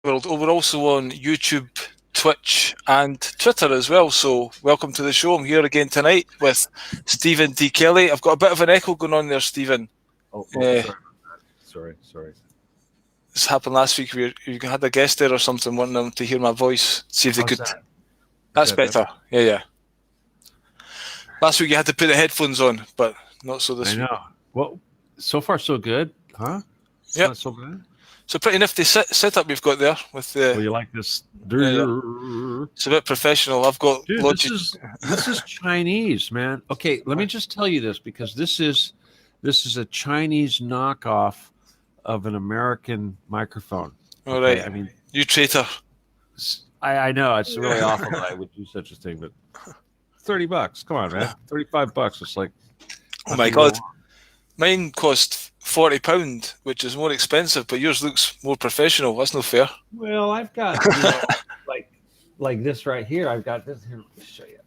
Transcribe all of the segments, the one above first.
world. Oh, we're also on YouTube, Twitch, and Twitter as well. So, welcome to the show. I'm here again tonight with Steven D Kelley. I've got a bit of an echo going on there, Steven. Sorry about that. Sorry. This happened last week. You had a guest there or something, wanting them to hear my voice, see if they could. That? That's better. Yeah. Last week you had to put the headphones on, but not so this week. I know. Well, so far so good, huh? Yeah. Not so bad. So pretty nifty setup you've got there with the. Well, you like this? It's a bit professional. I've got. Dude, this is Chinese, man. Okay, let me just tell you this because this is a Chinese knockoff of an American microphone. All right. I mean, you traitor. I know it's really awful that I would do such a thing, but $30. Come on, man. $35. It's like. Oh my God. Mine cost £40, which is more expensive, but yours looks more professional. That's no fair. Well, I've got like this right here. I've got this here. Let me show you.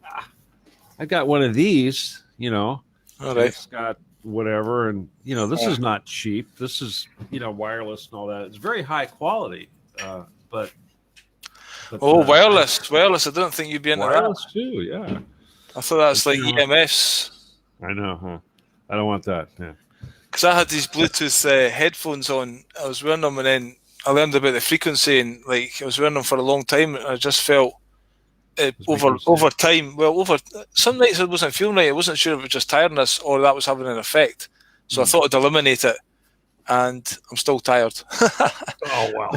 I've got one of these. All right. It's got whatever, and this is not cheap. This is wireless and all that. It's very high quality, but wireless. I don't think you'd be into wireless that. too. Yeah, I thought that's like EMS. I know, huh? I don't want that. Yeah. Because I had these Bluetooth headphones on. I was wearing them, and then I learned about the frequency, and I was wearing them for a long time, and I just felt over time. Well, over some nights I wasn't feeling right. I wasn't sure if it was just tiredness or that was having an effect. So I thought I'd eliminate it, and I'm still tired. Oh wow!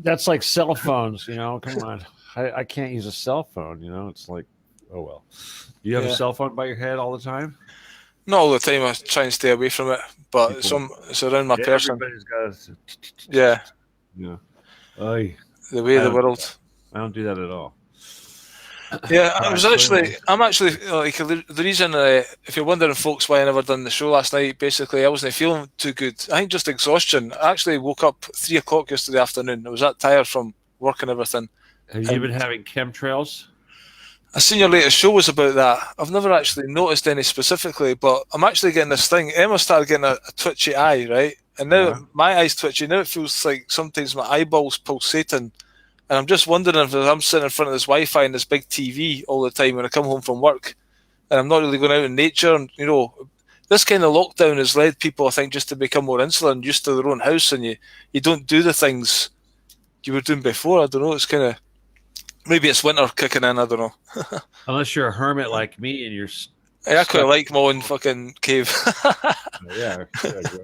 That's like cell phones. Come on. I can't use a cell phone. It's like, oh well. Do you have a cell phone by your head all the time? Not all the time. I try and stay away from it, but it's around my person. Everybody's got Yeah. The way of the world. I don't do that at all. Yeah, I'm actually like the reason. If you're wondering, folks, why I never done the show last night, basically I wasn't feeling too good. I think just exhaustion. I actually woke up 3:00 yesterday afternoon. I was that tired from work and everything. Have you been having chemtrails? I seen your latest show was about that. I've never actually noticed any specifically, but I'm actually getting this thing. Emma started getting a twitchy eye, right? And now my eye's twitchy. Now it feels like sometimes my eyeballs pulsating. And I'm just wondering if I'm sitting in front of this Wi-Fi and this big TV all the time when I come home from work, and I'm not really going out in nature. And this kind of lockdown has led people, I think, just to become more insular, used to their own house, and you don't do the things you were doing before. I don't know. It's kind of. Maybe it's winter kicking in, I don't know. Unless you're a hermit like me and you're... I quite like my own fucking cave. Yeah, exactly.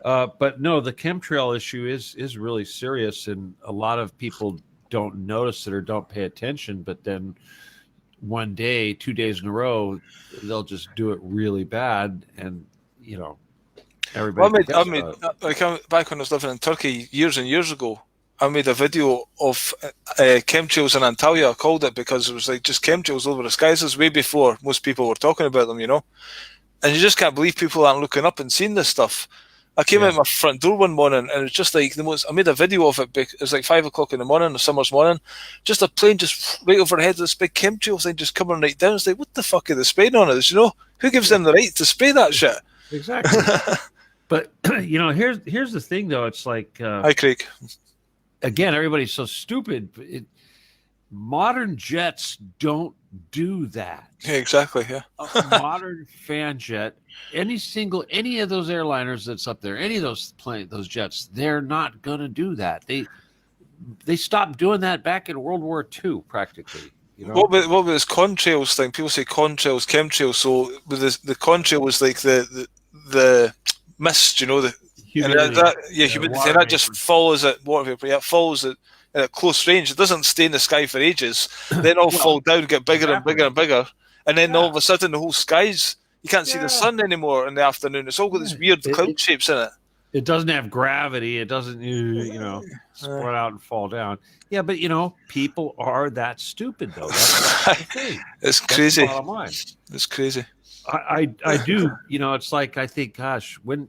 But no, the chemtrail issue is really serious, and a lot of people don't notice it or don't pay attention, but then one day, 2 days in a row, they'll just do it really bad, and, everybody... back when I was living in Turkey years and years ago, I made a video of chemtrails in Antalya. I called it because it was like just chemtrails over the skies. This was way before most people were talking about them, And you just can't believe people aren't looking up and seeing this stuff. I came out my front door one morning, and it was just like I made a video of it. It was like 5:00 in the morning, a summer's morning. Just a plane just right overhead, this big chemtrail thing just coming right down. It's like, what the fuck are they spraying on us? Who gives them the right to spray that shit? Exactly. But here's the thing, though. It's like, hi, Craig. Again, everybody's so stupid. Modern jets don't do that. Yeah, exactly. Yeah. A modern fan jet, any of those airliners that's up there, any of those jets, they're not going to do that. They stopped doing that back in World War II, practically. What about this contrails thing? People say contrails, chemtrails. So the contrail was like the mist, humidity. Humidity, and that just follows it. Water vapor, it follows it at close range. It doesn't stay in the sky for ages. Then all fall down, get bigger and bigger and bigger, and then all of a sudden the whole sky's you can't see the sun anymore in the afternoon. It's all got these weird cloud shapes in it. It doesn't have gravity. It doesn't, spread out and fall down. Yeah, but people are that stupid though. That's the thing. It's crazy. Bottom line. It's crazy. I do. It's like I think, gosh, when.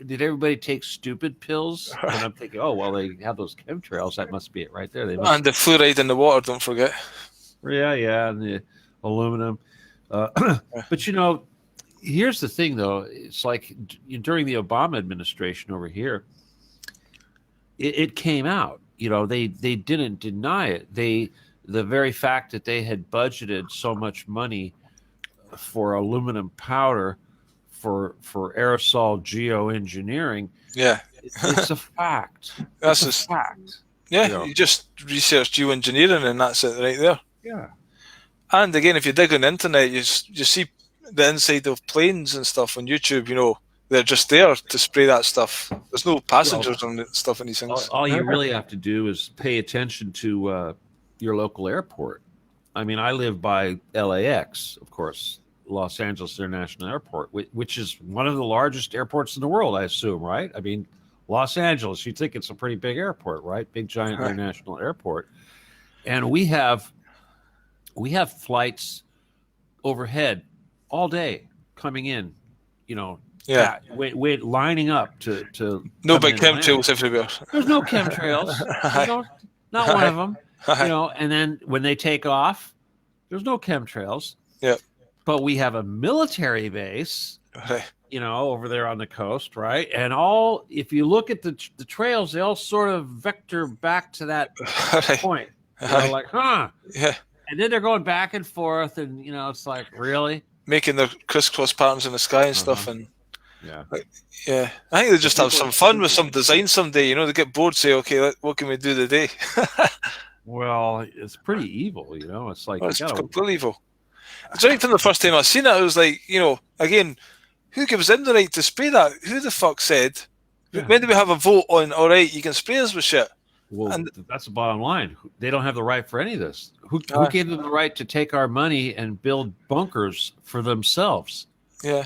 Did everybody take stupid pills? And I'm thinking, oh, well, they have those chemtrails. That must be it right there. And the fluoride in the water, don't forget. Yeah, and the aluminum. But, here's the thing, though. It's like during the Obama administration over here, it came out. They didn't deny it. The very fact that they had budgeted so much money for aluminum powder for aerosol geoengineering, it's a fact. That's a fact. Yeah, you just research geoengineering and that's it right there. Yeah. And again, if you dig on the internet, you see the inside of planes and stuff on YouTube. They're just there to spray that stuff. There's no passengers on stuff in these things. All you really have to do is pay attention to your local airport. I mean, I live by LAX, of course, Los Angeles International Airport, which is one of the largest airports in the world, I assume, right? I mean, Los Angeles, you think it's a pretty big airport, right? Big, giant international airport. And we have flights overhead all day coming in, wait, lining up to no big chemtrails everywhere. There's no chemtrails. Not one of them. And then when they take off, there's no chemtrails. Yeah. But we have a military base, over there on the coast, right? And if you look at the trails, they all sort of vector back to that point. Like, huh? Yeah. And then they're going back and forth, and it's like, really making their crisscross patterns in the sky and stuff, and I think they just have some fun with some design someday. They get bored, say, okay, what can we do today? Well, it's pretty evil, It's like it's completely evil. It's right from the first time I seen it. I was like, again, who gives them the right to spray that? Who the fuck said? Yeah. When do we have a vote on? All right, you can spray us with shit. Well, that's the bottom line. They don't have the right for any of this. Who gave them the right to take our money and build bunkers for themselves? Yeah,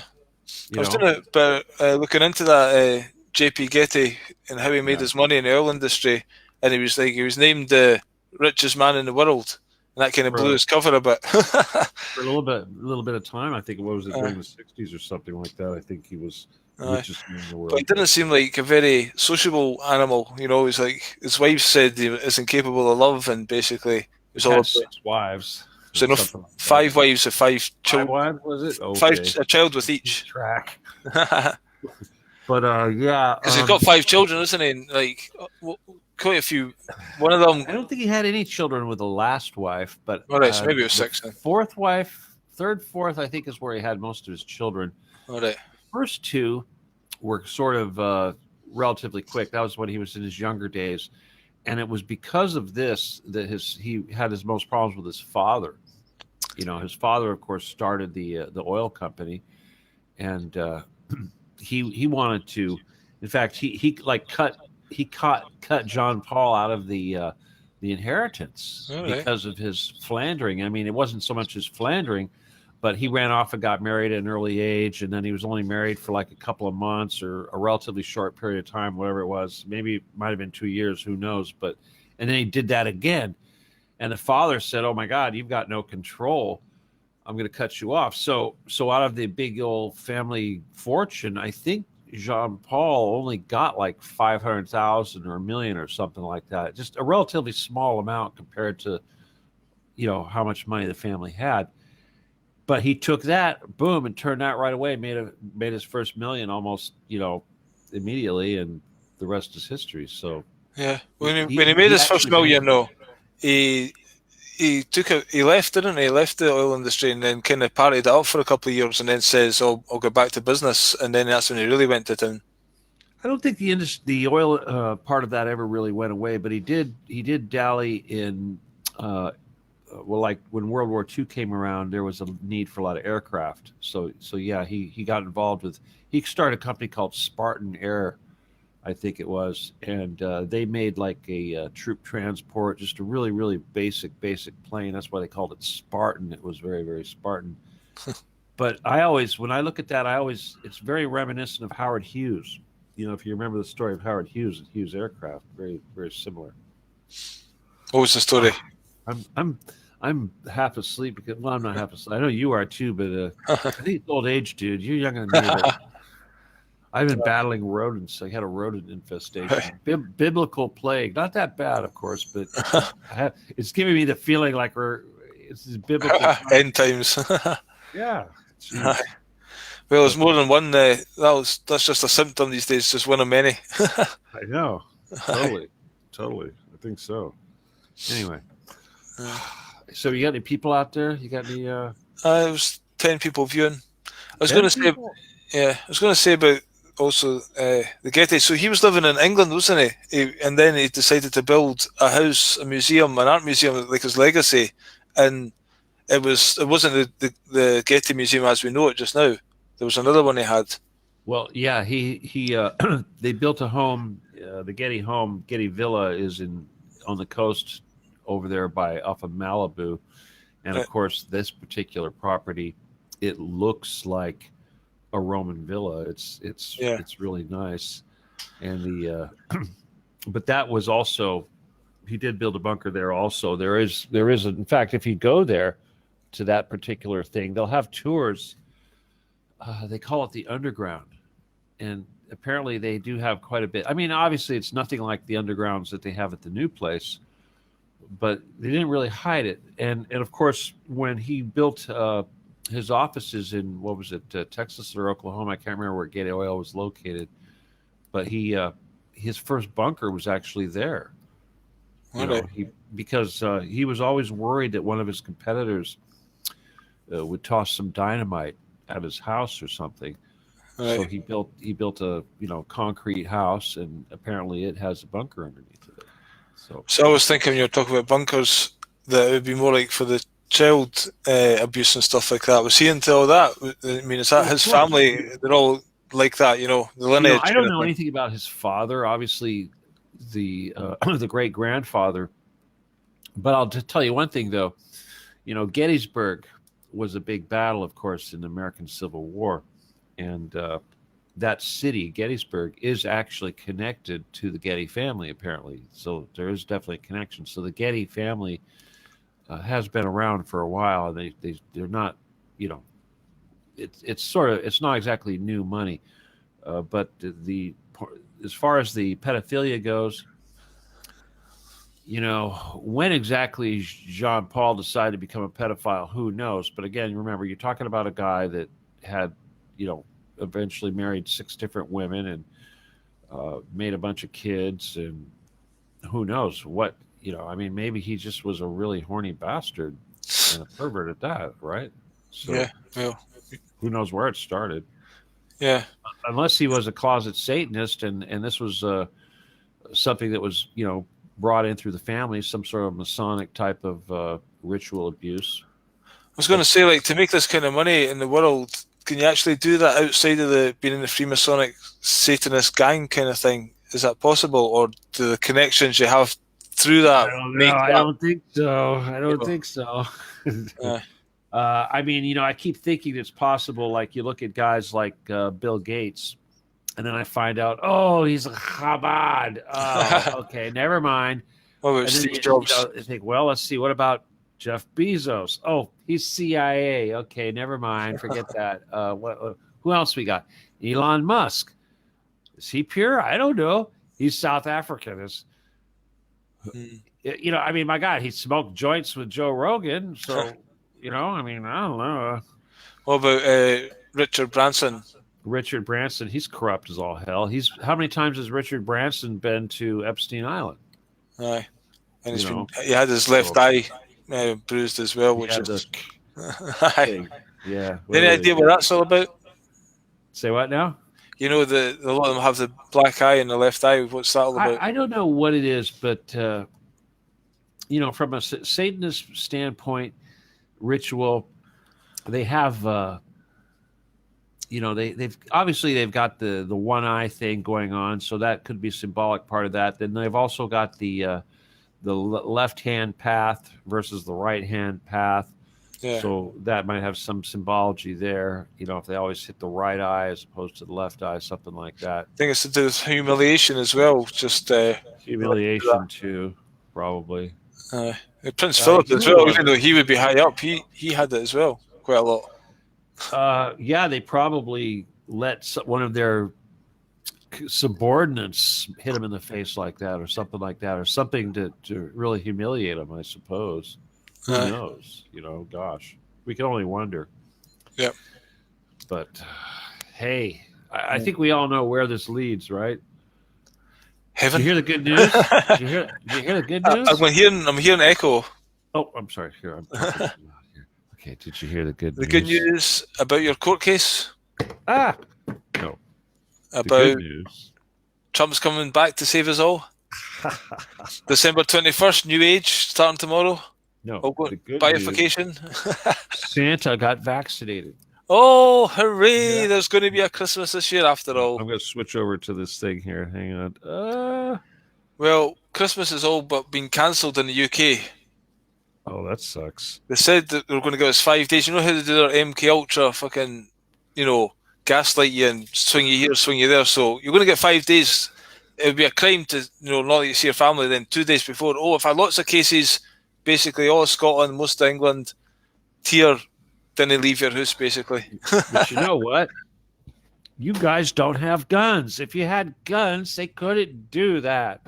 I was doing it, but looking into that JP Getty and how he made his money in the oil industry, and he was named the richest man in the world, and that kind of blew his cover a bit. For a little bit of time, I think. What was it, during the '60s or something like that? I think he was. But he didn't seem like a very sociable animal. He's like, his wife said he is incapable of love, and basically it was all 6 wives. So 5 wives with 5 children. 5 wives, was it? Okay. A child with each. Track. But because he's got 5 children, isn't he? And, like quite a few. One of them. I don't think he had any children with the last wife, but all right, so maybe it was 6 then. Third, fourth, I think is where he had most of his children. All right. First 2 were sort of relatively quick. That was when he was in his younger days, and it was because of this that he had his most problems with his father. His father, of course, started the oil company, and he wanted to. In fact, he cut John Paul out of the inheritance because of his philandering. I mean, it wasn't so much his philandering, but he ran off and got married at an early age, and then he was only married for like a couple of months or a relatively short period of time, whatever it was. Maybe it might have been 2 years, who knows? And then he did that again. And the father said, "Oh my God, you've got no control. I'm going to cut you off." So out of the big old family fortune, I think Jean Paul only got like 500,000 or $1 million or something like that. Just a relatively small amount compared to, how much money the family had. But he took that, boom, and turned that right away. Made his first $1 million almost, immediately, and the rest is history. So yeah, when he made his first $1 million, though, he left, didn't he? He left the oil industry and then kind of partied it up for a couple of years, and then says, "I'll go back to business," and then that's when he really went to town. I don't think the oil part of that ever really went away, but he did dally in. Like when World War II came around, there was a need for a lot of aircraft. So yeah, he got involved with. He started a company called Spartan Air, I think it was, and they made like a troop transport, just a really, really basic plane. That's why they called it Spartan. It was very, very Spartan. But when I look at that, it's very reminiscent of Howard Hughes. If you remember the story of Howard Hughes and Hughes Aircraft, very, very similar. What was the story? I'm half asleep because I'm not half asleep. I know you are too, but I think it's old age, dude. You're younger than me. I've been battling rodents. I had a rodent infestation. Biblical plague. Not that bad, of course, but it's giving me the feeling like it's biblical end times. Yeah. Well, there's more than one. That's just a symptom these days. Just one of many. I know. Totally. I think so. Anyway, so you got any people out there? You got any? It was 10 people viewing. I was 10 going to say, people? yeah, I was going to say about also the Getty. So he was living in England, wasn't he? And then he decided to build a house, a museum, an art museum, like his legacy. And it wasn't the Getty Museum as we know it just now. There was another one he had. Well, yeah, he they built a home. The Getty home, Getty Villa, is on the coast over there off of Malibu, and of course, this particular property, it looks like a Roman villa. It's really nice, and but that was also, he did build a bunker there. Also, there is in fact, if you go there to that particular thing, they'll have tours. They call it the underground, and apparently they do have quite a bit. I mean, obviously it's nothing like the undergrounds that they have at the new place, but they didn't really hide it. And of course, when he built his offices in, what was it, Texas or Oklahoma, I can't remember where Getty Oil was located, but his first bunker was actually there. Because he was always worried that one of his competitors would toss some dynamite at his house or something. Right. So he built a concrete house, and apparently it has a bunker underneath of it. So I was thinking, when you're talking about bunkers, that it would be more like for the child abuse and stuff like that. Was he into all that? I mean, is that his family? They're all like that, the lineage. I don't know anything about his father. Obviously, the the great grandfather. But I'll just tell you one thing, though. Gettysburg was a big battle, of course, in the American Civil War. And that city, Gettysburg, is actually connected to the Getty family, apparently. So there is definitely a connection. So the Getty family has been around for a while. They're not, it's not exactly new money. But as far as the pedophilia goes, when exactly Jean Paul decided to become a pedophile, who knows? But again, remember, you're talking about a guy that had, eventually married 6 different women and made a bunch of kids, and who knows what, I mean, maybe he just was a really horny bastard and a pervert at that, right? So yeah. Who knows where it started? Yeah. Unless he was a closet Satanist and this was something that was, brought in through the family, some sort of Masonic type of ritual abuse. I was going to say, like, to make this kind of money in the world, can you actually do that outside of being in the Freemasonic Satanist gang kind of thing? Is that possible, or do the connections you have through that I don't think so. I mean, I keep thinking it's possible. Like, you look at guys like Bill Gates, and then I find out, he's a Chabad. Oh, okay, never mind. What about Steve Jobs? I think, well, let's see. What about Jeff Bezos? Oh, he's CIA. Okay, never mind. Forget that. Who else we got? Elon Musk. Is he pure? I don't know. He's South African. I mean, my God, he smoked joints with Joe Rogan. So, I mean, I don't know. What about Richard Branson? Richard Branson, he's corrupt as all hell. How many times has Richard Branson been to Epstein Island? Aye, and he had his left eye bruised as well, which is. Yeah. Any idea what that's all about? Say what now? A lot of them have the black eye and the left eye. What's that all about? I don't know what it is, but from a Satanist standpoint, ritual, they have. They've obviously got the one eye thing going on, so that could be a symbolic part of that. Then they've also got the left hand path versus the right hand path. Yeah. So that might have some symbology there. If they always hit the right eye as opposed to the left eye, something like that. I think it's to do with humiliation as well. Just humiliation too, probably. Prince Philip as well, even though he would be high up, he had it as well, quite a lot. They probably let one of their subordinates hit him in the face like that, or something like that, or something to really humiliate him, I suppose. Who knows? Gosh, we can only wonder. Yep. But hey, I think we all know where this leads, right? Heaven. Did you hear the good news? Did you hear the good news? I'm hearing echo. Oh, I'm sorry. Here, I'm here. Okay, did you hear the good news? The good news about your court case? No. About the good news. Trump's coming back to save us all. December 21st, new age, starting tomorrow. No, the good bifurcation. Santa got vaccinated. Oh, hooray! Yeah. There's going to be a Christmas this year after all. I'm going to switch over to this thing here. Hang on. Well, Christmas is all but been cancelled in the UK. Oh, that sucks. They said that they were going to give us 5 days. You know how they do their MK Ultra fucking, gaslight you and swing you here, swing you there. So you're going to get 5 days. It would be a crime to, not let you see your family then 2 days before. Oh, I've had lots of cases, basically all of Scotland, most of England, tier, didn't leave your house, basically. But you know what? You guys don't have guns. If you had guns, they couldn't do that.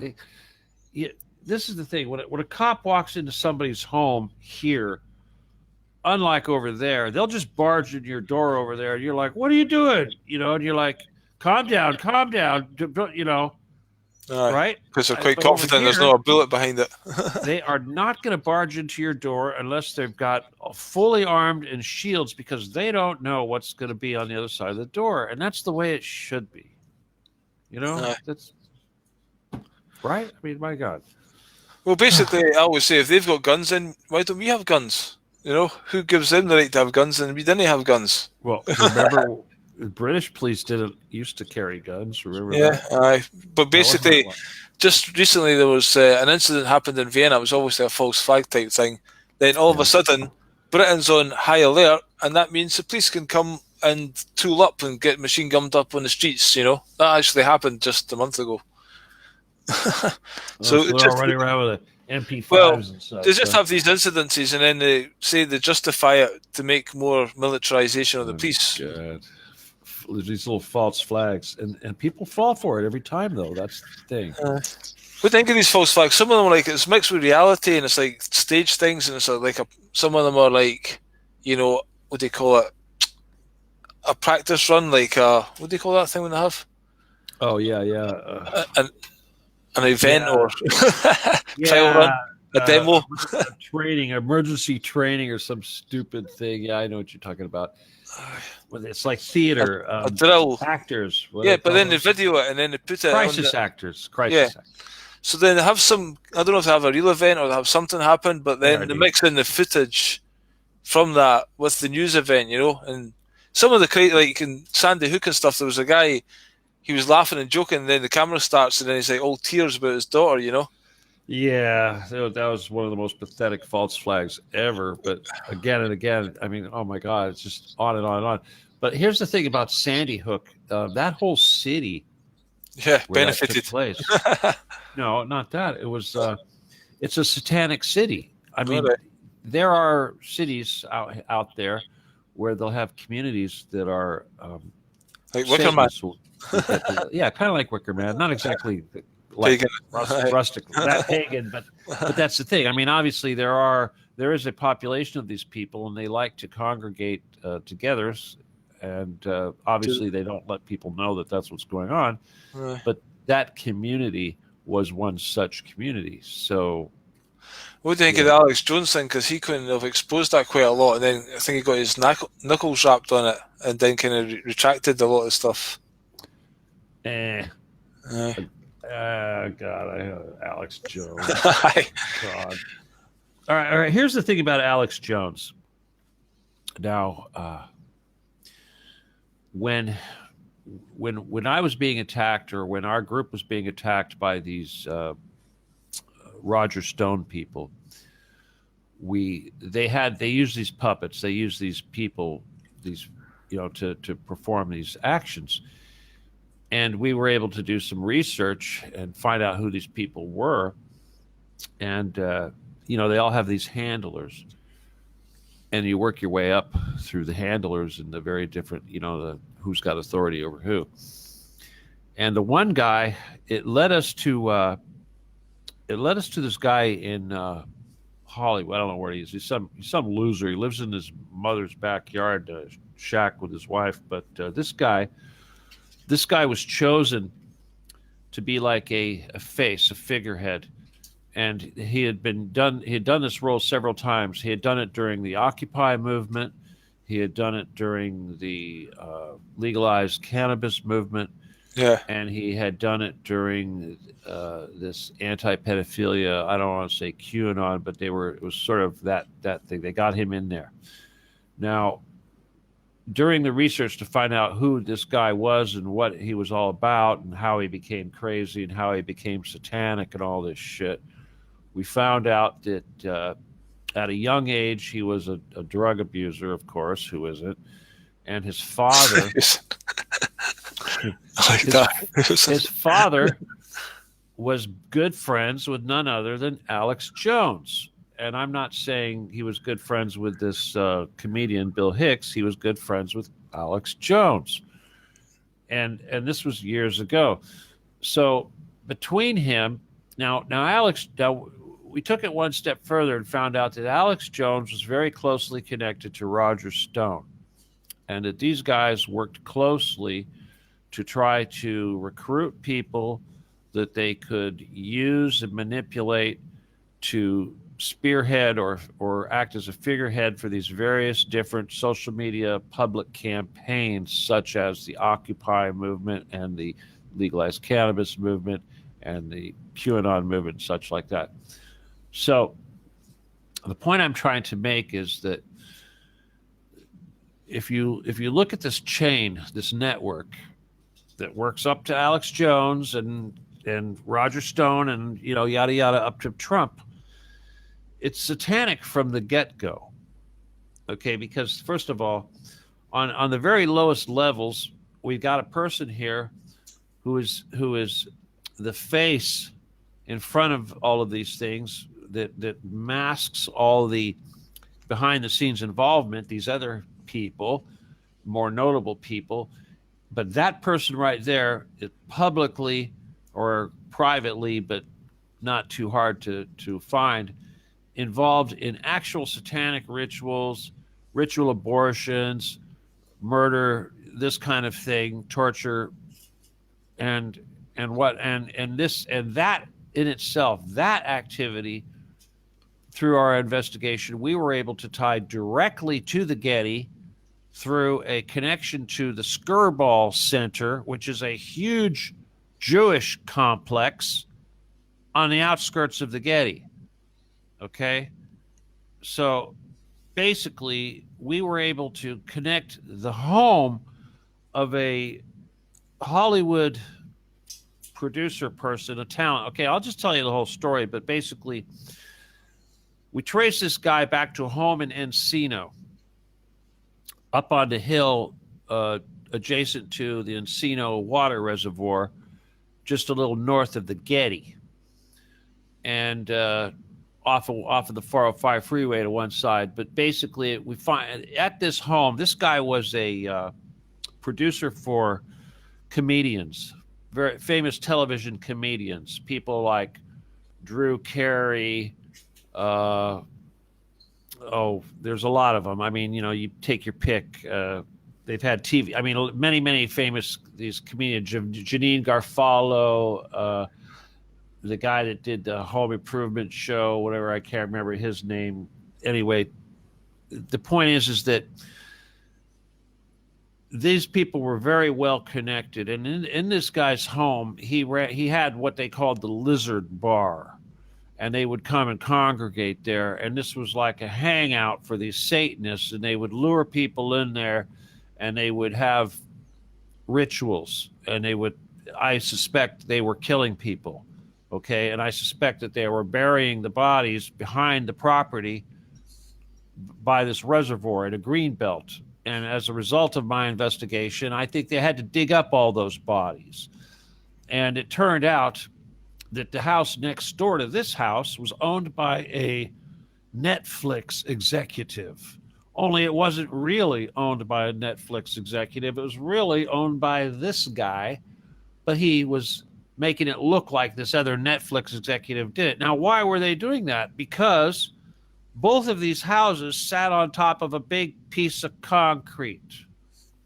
This is the thing. When a cop walks into somebody's home here, unlike over there, they'll just barge in your door over there, and you're like, "What are you doing?" And you're like, "Calm down, right?" Because they're quite confident there's not a bullet behind it. They are not going to barge into your door unless they've got fully armed and shields, because they don't know what's going to be on the other side of the door, and that's the way it should be. That's right. I mean, my God. Well, basically, I always say, if they've got guns, then why don't we have guns? Who gives them the right to have guns and we didn't have guns? Well, remember, the British police used to carry guns. Remember? Yeah, aye. But basically, just recently there was an incident happened in Vienna. It was obviously a false flag type thing. Then all of a sudden, Britain's on high alert, and that means the police can come and tool up and get machine gunned up on the streets. That actually happened just a month ago. So they're all running around with MP5s and stuff. They just have these incidences, and then they say they justify it to make more militarization of the police. God. These little false flags, and people fall for it every time, though. That's the thing. What do you think of these false flags? Some of them are it's mixed with reality, and it's like stage things, and it's some of them are what do you call it? A practice run, what do you call that thing when they have? Oh yeah. An event or trial run, a demo, training, emergency training, or some stupid thing. Yeah, I know what you're talking about. It's like theater, a drill, actors. But then they video it and then they put it. Crisis actors. Actors. So then they have some. I don't know if they have a real event or they have something happen, but then they mix in the footage from that with the news event, and some of the like in Sandy Hook and stuff. There was a guy. He was laughing and joking, and then the camera starts, and then he's all tears about his daughter, Yeah, that was one of the most pathetic false flags ever. But again and again, I mean, oh my God, it's just on and on and on. But here's the thing about Sandy Hook: that whole city, benefited. Place. No, not that. It was. It's a satanic city. I mean, there are cities out there where they'll have communities that are like Wicker Man. Yeah, kind of like Wicker Man. Not exactly like rustic, that pagan, but that's the thing. I mean, obviously there is a population of these people, and they like to congregate together, and obviously they don't let people know that that's what's going on. But that community was one such community. So, what do you think of the Alex Jones thing? Because he couldn't have exposed that quite a lot, and then I think he got his knuckles wrapped on it, and then kind of retracted a lot of stuff. God, Alex Jones. God. All right. Here's the thing about Alex Jones. Now, when I was being attacked, or when our group was being attacked by these Roger Stone people, they use these puppets. They use these people, to perform these actions. And we were able to do some research and find out who these people were. And, they all have these handlers. And you work your way up through the handlers and the very different, who's got authority over who. And the one guy, it led us to this guy in Hollywood. I don't know where he is. He's some loser. He lives in his mother's backyard, shack with his wife. But this guy was chosen to be like a face, a figurehead. And he had done this role several times. He had done it during the Occupy movement. He had done it during the legalized cannabis movement. Yeah. And he had done it during this anti-pedophilia. I don't want to say QAnon, but it was sort of that thing. They got him in there. Now, during the research to find out who this guy was and what he was all about and how he became crazy and how he became satanic and all this shit, we found out that at a young age he was a drug abuser, of course, who isn't, and his father his father was good friends with none other than Alex Jones. And I'm not saying he was good friends with this comedian Bill Hicks. He was good friends with Alex Jones, and this was years ago. So between him, now we took it one step further and found out that Alex Jones was very closely connected to Roger Stone, and that these guys worked closely to try to recruit people that they could use and manipulate to spearhead or act as a figurehead for these various different social media public campaigns, such as the Occupy movement and the legalized cannabis movement and the QAnon movement and such like that. So the point I'm trying to make is that if you look at this chain, this network that works up to Alex Jones and Roger Stone and yada yada up to Trump, it's satanic from the get-go. Okay, because first of all, on the very lowest levels, we've got a person here who is the face in front of all of these things that masks all the behind the scenes involvement, these other people, more notable people. But that person right there is publicly or privately, but not too hard to find, involved in actual satanic rituals, ritual abortions, murder, this kind of thing, torture, and that in itself, that activity, through our investigation, we were able to tie directly to the Getty through a connection to the Skirball Center, which is a huge Jewish complex on the outskirts of the Getty. Okay? So basically, we were able to connect the home of a Hollywood producer person, a talent. Okay, I'll just tell you the whole story, but basically, we traced this guy back to a home in Encino, up on the hill adjacent to the Encino water reservoir, just a little north of the Getty, and off of the 405 freeway to one side. But basically, we find at this home, this guy was a producer for comedians, very famous television comedians, people like Drew Carey. There's a lot of them. I mean, you take your pick. They've had TV. I mean, many famous these comedians. Janine Garofalo, the guy that did the Home Improvement show, whatever, I can't remember his name. Anyway, the point is that these people were very well connected, and in this guy's home, he had what they called the Lizard Bar, and they would come and congregate there, and this was like a hangout for these Satanists, and they would lure people in there, and they would have rituals, and I suspect they were killing people, okay, and I suspect that they were burying the bodies behind the property by this reservoir in a green belt. And as a result of my investigation, I think they had to dig up all those bodies. And it turned out that the house next door to this house was owned by a Netflix executive. Only it wasn't really owned by a Netflix executive. It was really owned by this guy, but he was making it look like this other Netflix executive did it. Now, why were they doing that? Because both of these houses sat on top of a big piece of concrete.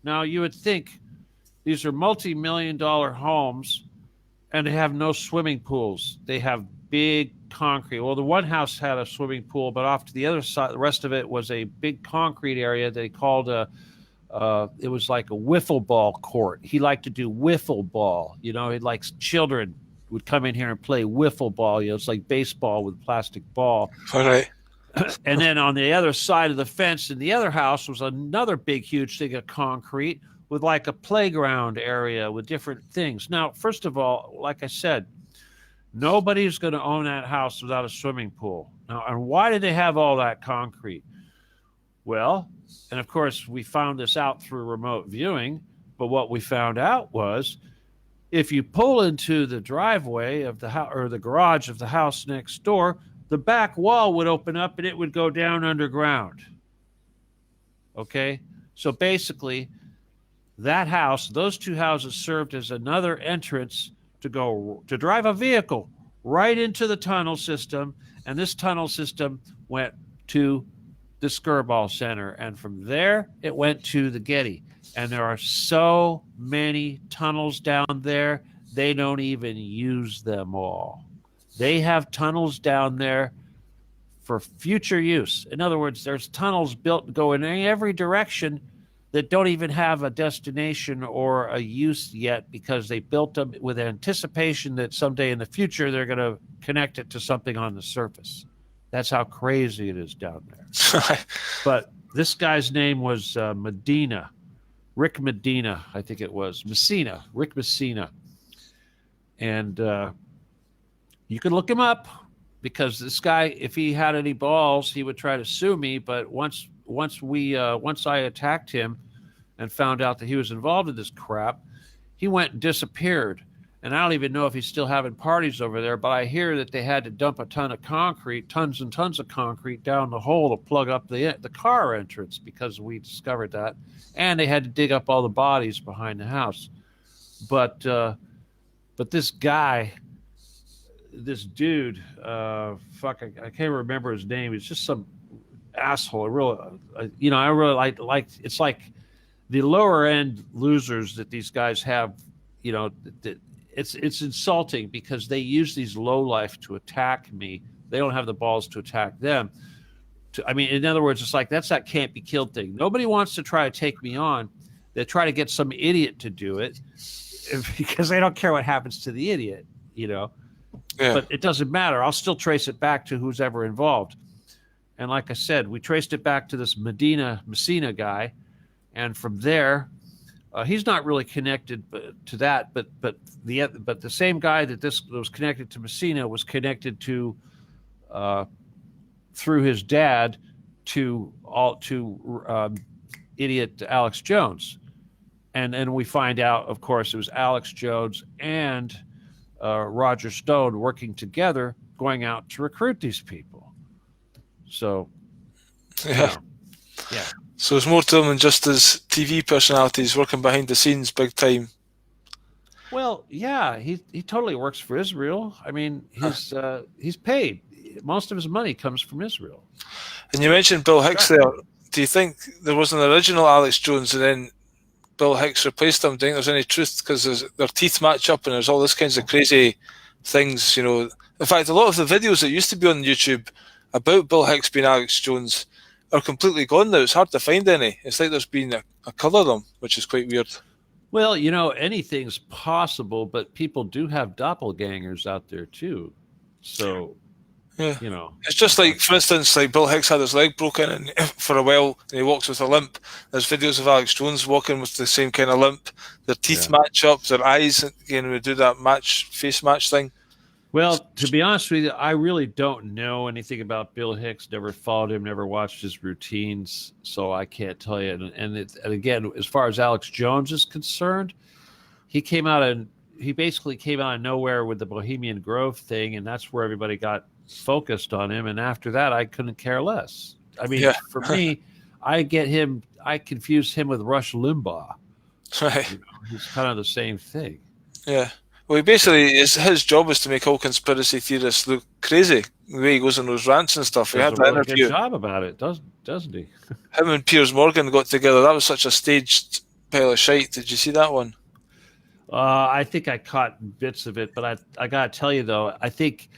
Now, you would think these are multi-million-dollar homes, And they have no swimming pools. They have big concrete. Well, the one house had a swimming pool, but off to the other side, the rest of it was a big concrete area they called it was like a wiffle ball court. He liked to do wiffle ball. He likes children would come in here and play wiffle ball. It's like baseball with a plastic ball. All right. And then on the other side of the fence in the other house was another big, huge thing of concrete with like a playground area with different things. Now, first of all, like I said, nobody's going to own that house without a swimming pool. Now, and why did they have all that concrete? Well, and of course, we found this out through remote viewing, but what we found out was if you pull into the driveway of the house or the garage of the house next door, the back wall would open up and it would go down underground. Okay? So basically, that house, those two houses served as another entrance to drive a vehicle right into the tunnel system. And this tunnel system went to the Skirball Center. And from there, it went to the Getty. And there are so many tunnels down there, they don't even use them all. They have tunnels down there for future use. In other words, there's tunnels built to go in every direction that don't even have a destination or a use yet because they built them with anticipation that someday in the future they're going to connect it to something on the surface. That's how crazy it is down there. But this guy's name was Rick Medina, I think it was. Rick Messina. And you can look him up because this guy, if he had any balls, he would try to sue me. But once I attacked him and found out that he was involved in this crap, he went and disappeared. And I don't even know if he's still having parties over there, but I hear that they had to dump a ton of concrete, tons and tons of concrete down the hole to plug up the car entrance because we discovered that. And they had to dig up all the bodies behind the house. But this guy, this dude, I can't remember his name. He's just some asshole. I really like. It's like the lower end losers that these guys have. It's insulting because they use these lowlife to attack me. They don't have the balls to attack them. In other words, it's like that's that can't be killed thing. Nobody wants to try to take me on. They try to get some idiot to do it because they don't care what happens to the idiot. Yeah. But it doesn't matter. I'll still trace it back to who's ever involved. And like I said, we traced it back to this Messina guy. And from there, he's not really connected to that. But the same guy that was connected to Messina was connected to through his dad to idiot Alex Jones. And then we find out, of course, it was Alex Jones and Roger Stone working together, going out to recruit these people. So, yeah. So there's more to them than just as TV personalities working behind the scenes, big time. Well, yeah, he totally works for Israel. He's paid. Most of his money comes from Israel. And you mentioned Bill Hicks there. Do you think there was an original Alex Jones and then Bill Hicks replaced him? Do you think there's any truth? Because their teeth match up and there's all this kinds of crazy things, In fact, a lot of the videos that used to be on YouTube about Bill Hicks being Alex Jones are completely gone now. It's hard to find any. It's like there's been a colour of them, which is quite weird. Well, anything's possible, but people do have doppelgangers out there too. So, yeah. It's just like, for instance, like Bill Hicks had his leg broken and for a while and he walks with a limp. There's videos of Alex Jones walking with the same kind of limp. Their teeth match up, their eyes, again, we do that face match thing. Well, to be honest with you, I really don't know anything about Bill Hicks. Never followed him, never watched his routines, so I can't tell you. And again, as far as Alex Jones is concerned, he basically came out of nowhere with the Bohemian Grove thing, and that's where everybody got focused on him. And after that, I couldn't care less. For me, I confuse him with Rush Limbaugh. Right. He's kind of the same thing. Yeah. Well, his job is to make all conspiracy theorists look crazy. The way he goes on those rants and stuff. He has a really good job about it, doesn't he? Him and Piers Morgan got together. That was such a staged pile of shite. Did you see that one? I think I caught bits of it, but I got to tell you though, I think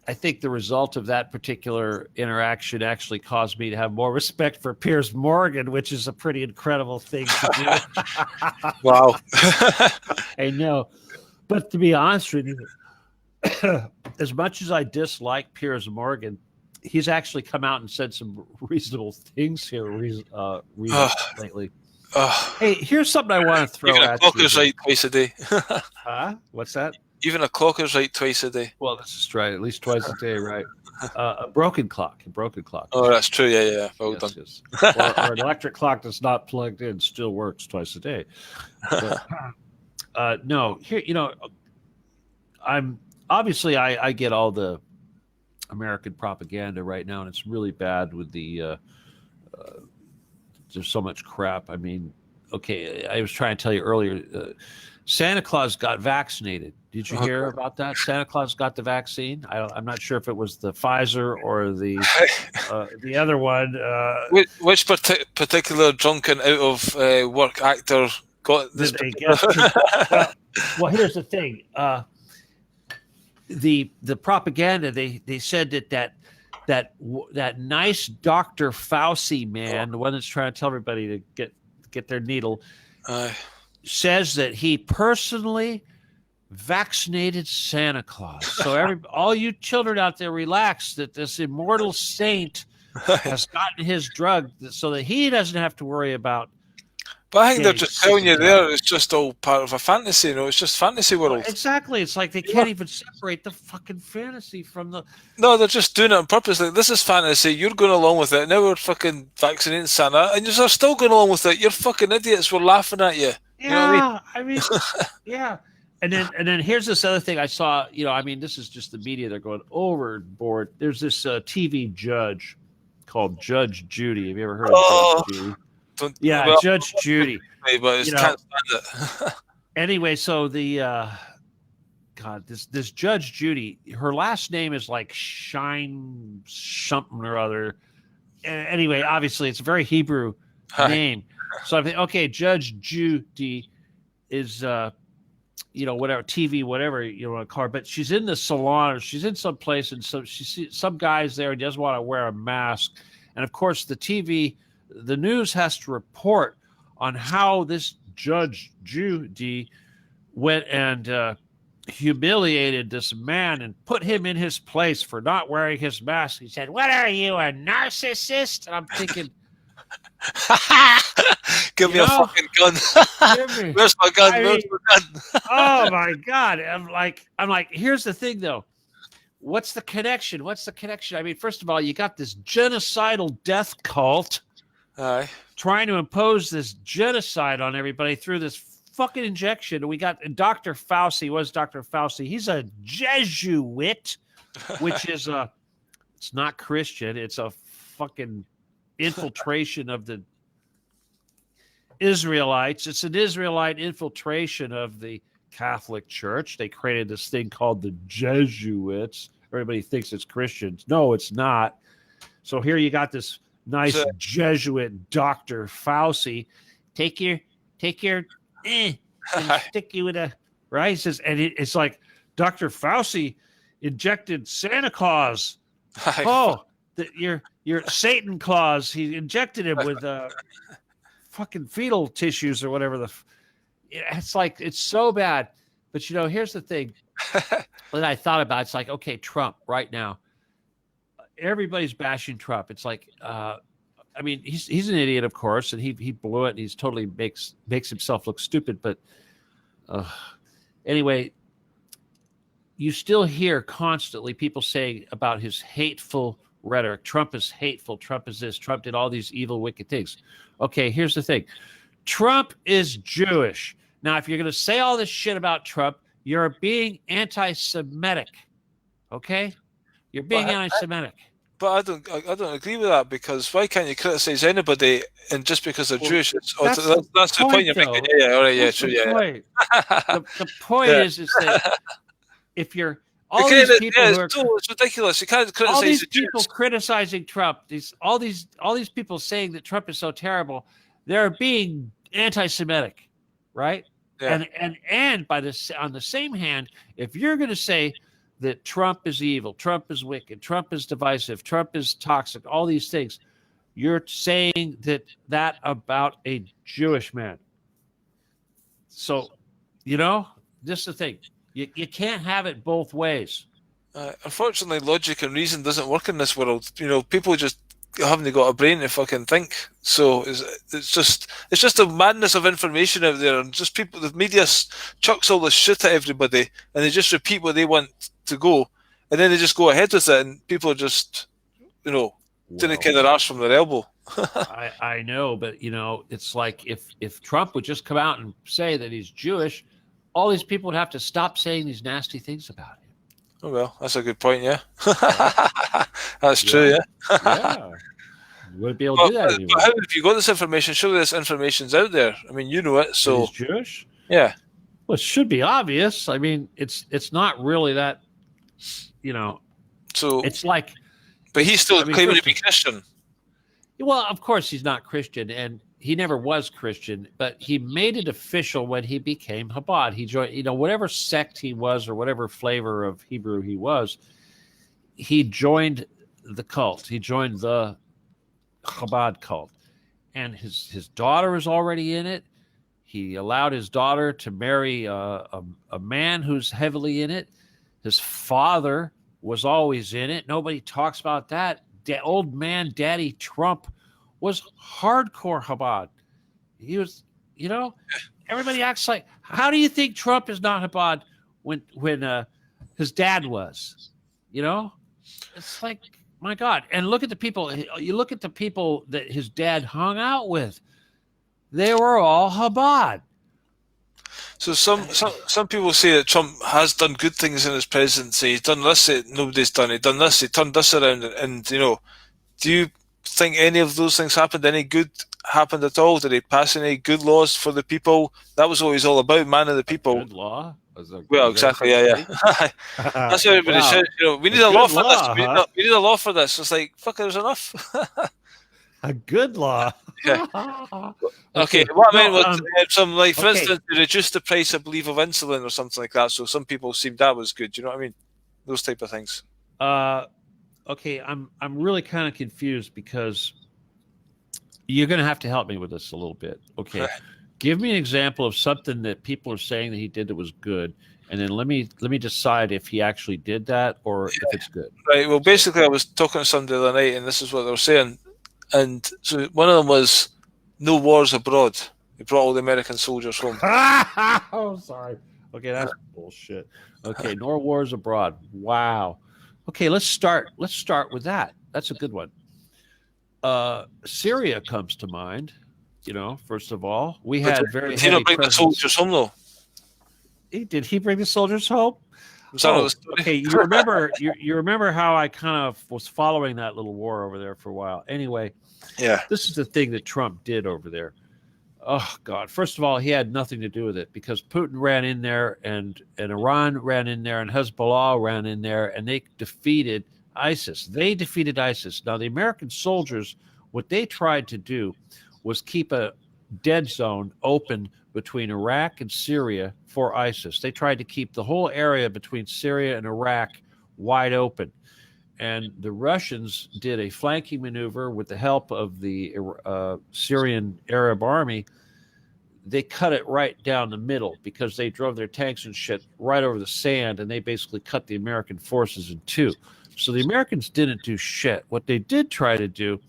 the result of that particular interaction actually caused me to have more respect for Piers Morgan, which is a pretty incredible thing to do. Wow. I know. But to be honest with you, as much as I dislike Piers Morgan, he's actually come out and said some reasonable things here lately. Hey, here's something I want to throw Even at a clock you. is right twice a day. Huh? What's that? Even a clock is right twice a day. Well, that's just right. At least twice a day, right? A broken clock. Oh, that's true. Yeah. Well Yes, done. yes. Or an electric clock that's not plugged in still works twice a day. But, no, here, I get all the American propaganda right now, and it's really bad with the there's so much crap. I mean, okay, I was trying to tell you earlier, Santa Claus got vaccinated. Did you hear about that? Santa Claus got the vaccine. I'm not sure if it was the Pfizer or the other one. Which particular drunken out of work actor got this? Well, here's the thing. The propaganda, they said that nice Dr. Fauci man, the one that's trying to tell everybody to get their needle, says that he personally vaccinated Santa Claus. So all you children out there, relax, that this immortal saint has gotten his drug so that he doesn't have to worry about. But I think they're just telling you there it's just all part of a fantasy, it's just fantasy world. Exactly. It's like they can't even separate the fucking fantasy from the... No, they're just doing it on purpose. Like, this is fantasy, you're going along with it, now we're fucking vaccinating Santa, and you're still going along with it. You're fucking idiots, we're laughing at you. Yeah, you know what I mean yeah. And then here's this other thing I saw, this is just the media, they're going overboard. There's this TV judge called Judge Judy. Have you ever heard of Judge Judy? Judge Judy. But can't stand it. Anyway, so the this Judge Judy, her last name is like Shine something or other. Anyway, obviously it's a very Hebrew name. So I think, okay, Judge Judy is whatever TV, whatever you want to call her, but she's in the salon or she's in some place, and so she sees some guys there and doesn't want to wear a mask, and of course the news has to report on how this Judge Judy went and humiliated this man and put him in his place for not wearing his mask. He said, "What are you, a narcissist?" And I'm thinking, give me a fucking gun. Where's my gun? Where's my gun? Oh my God. I'm like, here's the thing though. What's the connection? I mean, first of all, you got this genocidal death cult trying to impose this genocide on everybody through this fucking injection. We got Dr. Fauci. What is Dr. Fauci? He's a Jesuit, which is it's not Christian. It's a fucking infiltration of the Israelites. It's an Israelite infiltration of the Catholic Church. They created this thing called the Jesuits. Everybody thinks it's Christians. No, it's not. So here you got this nice Jesuit Dr. Fauci. Take your and stick you with a right. Says, and it's like Dr. Fauci injected Santa Claus. Your Satan Claus. He injected him with fucking fetal tissues or whatever it's like, it's so bad. But here's the thing that I thought about. It's like, okay, Trump right now, everybody's bashing Trump. It's like, I mean, he's an idiot, of course, and he blew it, and he's totally makes himself look stupid. But anyway, you still hear constantly people saying about his hateful rhetoric. Trump is hateful. Trump is this. Trump did all these evil, wicked things. Okay, here's the thing. Trump is Jewish. Now, if you're going to say all this shit about Trump, you're being anti-Semitic. Okay? You're being anti-Semitic. But I don't agree with that, because why can't you criticize anybody and just because they're Jewish? That's the point you're making. Yeah, all right, yeah, true, yeah. The point is that if you're all these people who are, it's ridiculous. You can't criticize all these the people Jews. criticizing Trump. All these people saying that Trump is so terrible. They're being anti-Semitic, right? Yeah. And by this, on the same hand, if you're going to say that Trump is evil, Trump is wicked, Trump is divisive, Trump is toxic, all these things, you're saying that about a Jewish man. So, this is the thing. You can't have it both ways. Unfortunately, logic and reason doesn't work in this world. People just haven't got a brain to fucking think. So it's just a madness of information out there, and just the media chucks all this shit at everybody, and they just repeat what they want to go, and then they just go ahead with it, and people are just, didn't care their arse from their elbow. I know, but it's like if Trump would just come out and say that he's Jewish, all these people would have to stop saying these nasty things about him. Oh, well, that's a good point, yeah. That's true, yeah. Yeah. You wouldn't be able to do that anymore. But how have you got this information? Surely this information's out there. I mean, you know it, so... He's Jewish? Yeah. Well, it should be obvious. I mean, it's not really that, So... It's like... But he's still claiming to be Christian. Well, of course he's not Christian, and he never was Christian, but he made it official when he became Chabad. He joined, whatever sect he was or whatever flavor of Hebrew he was, he joined the cult. He joined the Chabad cult. And his daughter is already in it. He allowed his daughter to marry a man who's heavily in it. His father was always in it. Nobody talks about that. Old man Daddy Trump was hardcore Chabad. He was, everybody acts like, how do you think Trump is not Chabad when his dad was? It's like, my God. And look at the people. You look at the people that his dad hung out with. They were all Chabad. So some people say that Trump has done good things in his presidency. He's done this that nobody's done. He's done this. He turned this around. And do you think any of those things happened? Any good happened at all? Did he pass any good laws for the people? That was what he's all about, man of the people. Good law? Well, exactly, yeah. That's what everybody says. We need a law for this. We need a law for this. It's like, fuck, there's enough. A good law. Yeah. Okay, what I meant was for instance, to reduce the price, I believe, of insulin or something like that. So some people seemed that was good. You know what I mean? Those type of things. Okay, I'm really kind of confused because you're going to have to help me with this a little bit. Okay, give me an example of something that people are saying that he did that was good, and then let me decide if he actually did that or if it's good. Right. Well, basically, I was talking to somebody the other night, and this is what they were saying. And so one of them was no wars abroad. He brought all the American soldiers home. Oh, sorry. Okay, that's bullshit. Okay, no wars abroad. Wow. Okay, let's start with that. That's a good one. Syria comes to mind. First of all, we had very. Did he not bring the soldiers home though? Did he bring the soldiers home? Okay, you remember how I kind of was following that little war over there for a while. Anyway, yeah, this is the thing that Trump did over there. Oh God! First of all, he had nothing to do with it because Putin ran in there, and Iran ran in there, and Hezbollah ran in there, and they defeated ISIS. They defeated ISIS. Now, the American soldiers, what they tried to do was keep a dead zone open between Iraq and Syria for ISIS. They tried to keep the whole area between Syria and Iraq wide open. And the Russians did a flanking maneuver with the help of the Syrian Arab army. They cut it right down the middle because they drove their tanks and shit right over the sand, and they basically cut the American forces in two. So the Americans didn't do shit. What they did try to do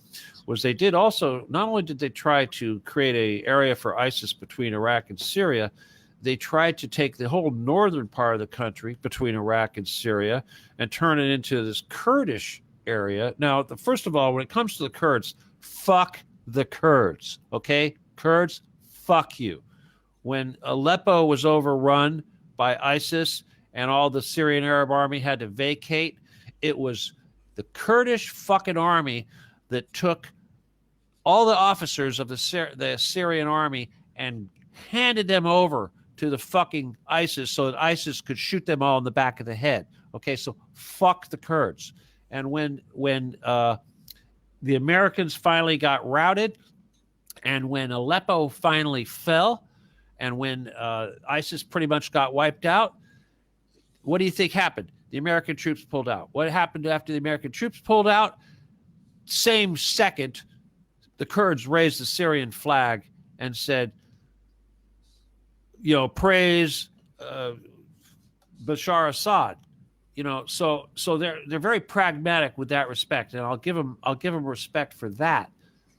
was they did also, not only did they try to create an area for ISIS between Iraq and Syria, they tried to take the whole northern part of the country between Iraq and Syria and turn it into this Kurdish area. Now, first of all, when it comes to the Kurds, fuck the Kurds, okay? Kurds, fuck you. When Aleppo was overrun by ISIS and all the Syrian Arab army had to vacate, it was the Kurdish fucking army that took all the officers of the Syrian army and handed them over to the fucking ISIS so that ISIS could shoot them all in the back of the head. Okay, so fuck the Kurds. And when the Americans finally got routed, and when Aleppo finally fell, And when ISIS pretty much got wiped out, what do you think happened? The American troops pulled out. What happened after the American troops pulled out? Same second, the Kurds raised the Syrian flag and said, praise Bashar Assad. So they're very pragmatic with that respect, and I'll give them respect for that.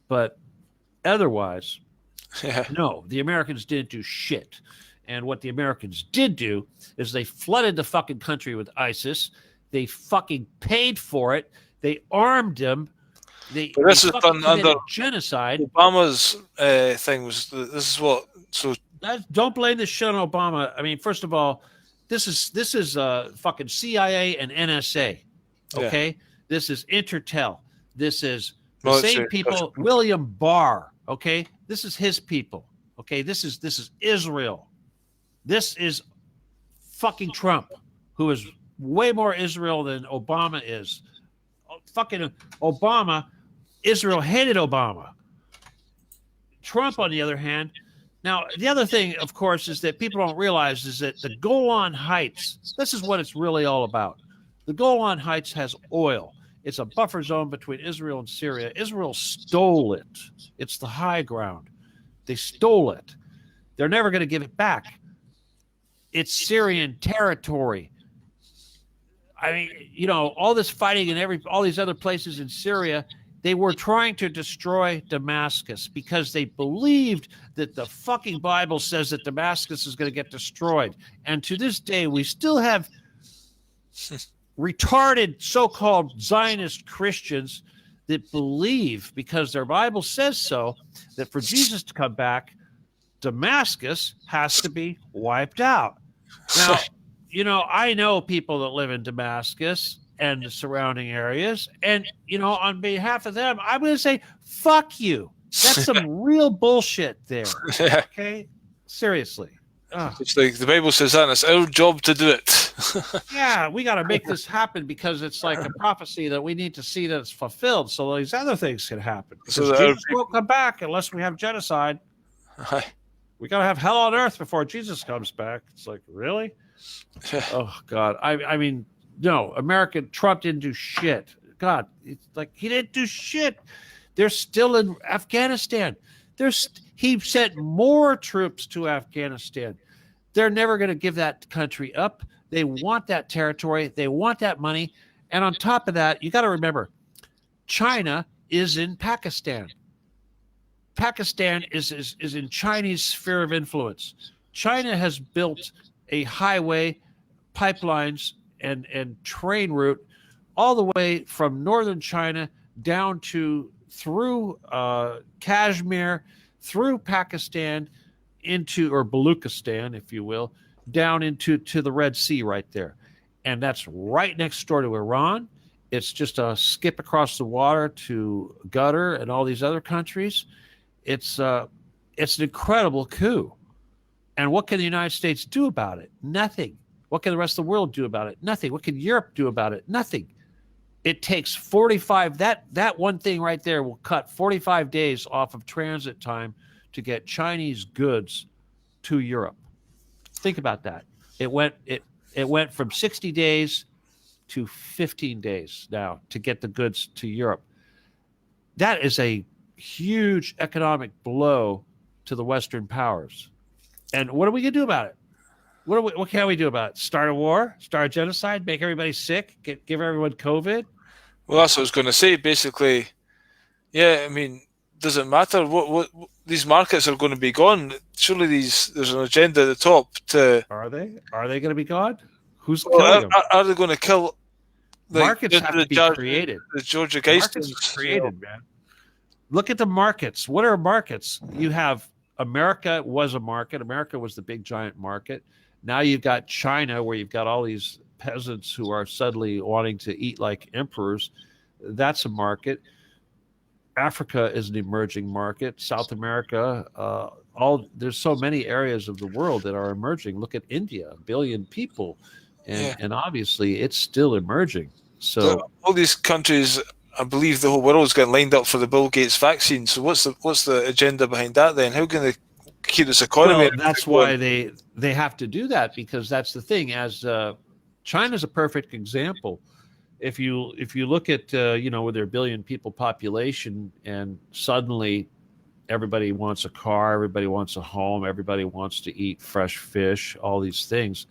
But otherwise, no, the Americans didn't do shit. And what the Americans did do is they flooded the fucking country with ISIS. They fucking paid for it. They armed them. But this is done under genocide. Obama's thing was. This is what. So don't blame this shit on Obama. I mean, first of all, this is fucking CIA and NSA. Okay, yeah. This is Intertel. This is the same people. William Barr. Okay, this is his people. Okay, this is Israel. This is fucking Trump, who is way more Israel than Obama is. Fucking Obama, Israel hated Obama. Trump, on the other hand, now the other thing, of course, is that people don't realize is that the Golan Heights, this is what it's really all about. The Golan Heights has oil. It's a buffer zone between Israel and Syria. Israel stole it. It's the high ground. They stole it. They're never going to give it back. It's Syrian territory. I mean, all this fighting in all these other places in Syria, they were trying to destroy Damascus because they believed that the fucking Bible says that Damascus is going to get destroyed. And to this day, we still have retarded so-called Zionist Christians that believe, because their Bible says so, that for Jesus to come back, Damascus has to be wiped out. Now, I know people that live in Damascus and the surrounding areas, and, on behalf of them, I'm going to say, fuck you. That's some real bullshit there. Okay? Seriously. It's like the Bible says that, and it's our job to do it. Yeah, we got to make this happen because it's like a prophecy that we need to see that it's fulfilled so these other things can happen. Because Jesus won't come back unless we have genocide. We got to have hell on earth before Jesus comes back. It's like, really? Oh, God. I mean, no, Trump didn't do shit. God, it's like he didn't do shit. They're still in Afghanistan. He sent more troops to Afghanistan. They're never going to give that country up. They want that territory. They want that money. And on top of that, you got to remember, China is in Pakistan. Pakistan is in Chinese sphere of influence. China has built a highway, pipelines, and train route all the way from northern China down to through Kashmir, through Pakistan, or Baluchistan, if you will, down into the Red Sea right there. And that's right next door to Iran. It's just a skip across the water to Qatar and all these other countries. It's an incredible coup. And what can the United States do about it? Nothing. What can the rest of the world do about it? Nothing. What can Europe do about it? Nothing. It takes 45, that one thing right there will cut 45 days off of transit time to get Chinese goods to Europe. Think about that. It went from 60 days to 15 days now to get the goods to Europe. That is a huge economic blow to the Western powers. And what are we going to do about it? What can we do about it? Start a war? Start a genocide? Make everybody sick? Give everyone COVID? Well, that's what I was going to say. Basically, yeah, I mean, does it matter? What these markets are going to be gone? Surely there's an agenda at the top to. Are they? Are they going to be gone? Who's killing them? Are they going to kill? Markets have to be created. The Georgia Geistons markets created, man. Look at the markets. What are markets? You have America was a market. America was the big giant market. Now you've got China, where you've got all these peasants who are suddenly wanting to eat like emperors. That's a market. Africa is an emerging market. South America, there's so many areas of the world that are emerging. Look at India, 1 billion people, and obviously it's still emerging. So all these countries, I believe the whole world is getting lined up for the Bill Gates vaccine. So what's the agenda behind that then? How can they keep this economy. Well, that's why they have to do that, because that's the thing. As China's a perfect example. If you look at with their billion people population, and suddenly everybody wants a car, everybody wants a home, everybody wants to eat fresh fish, all these things.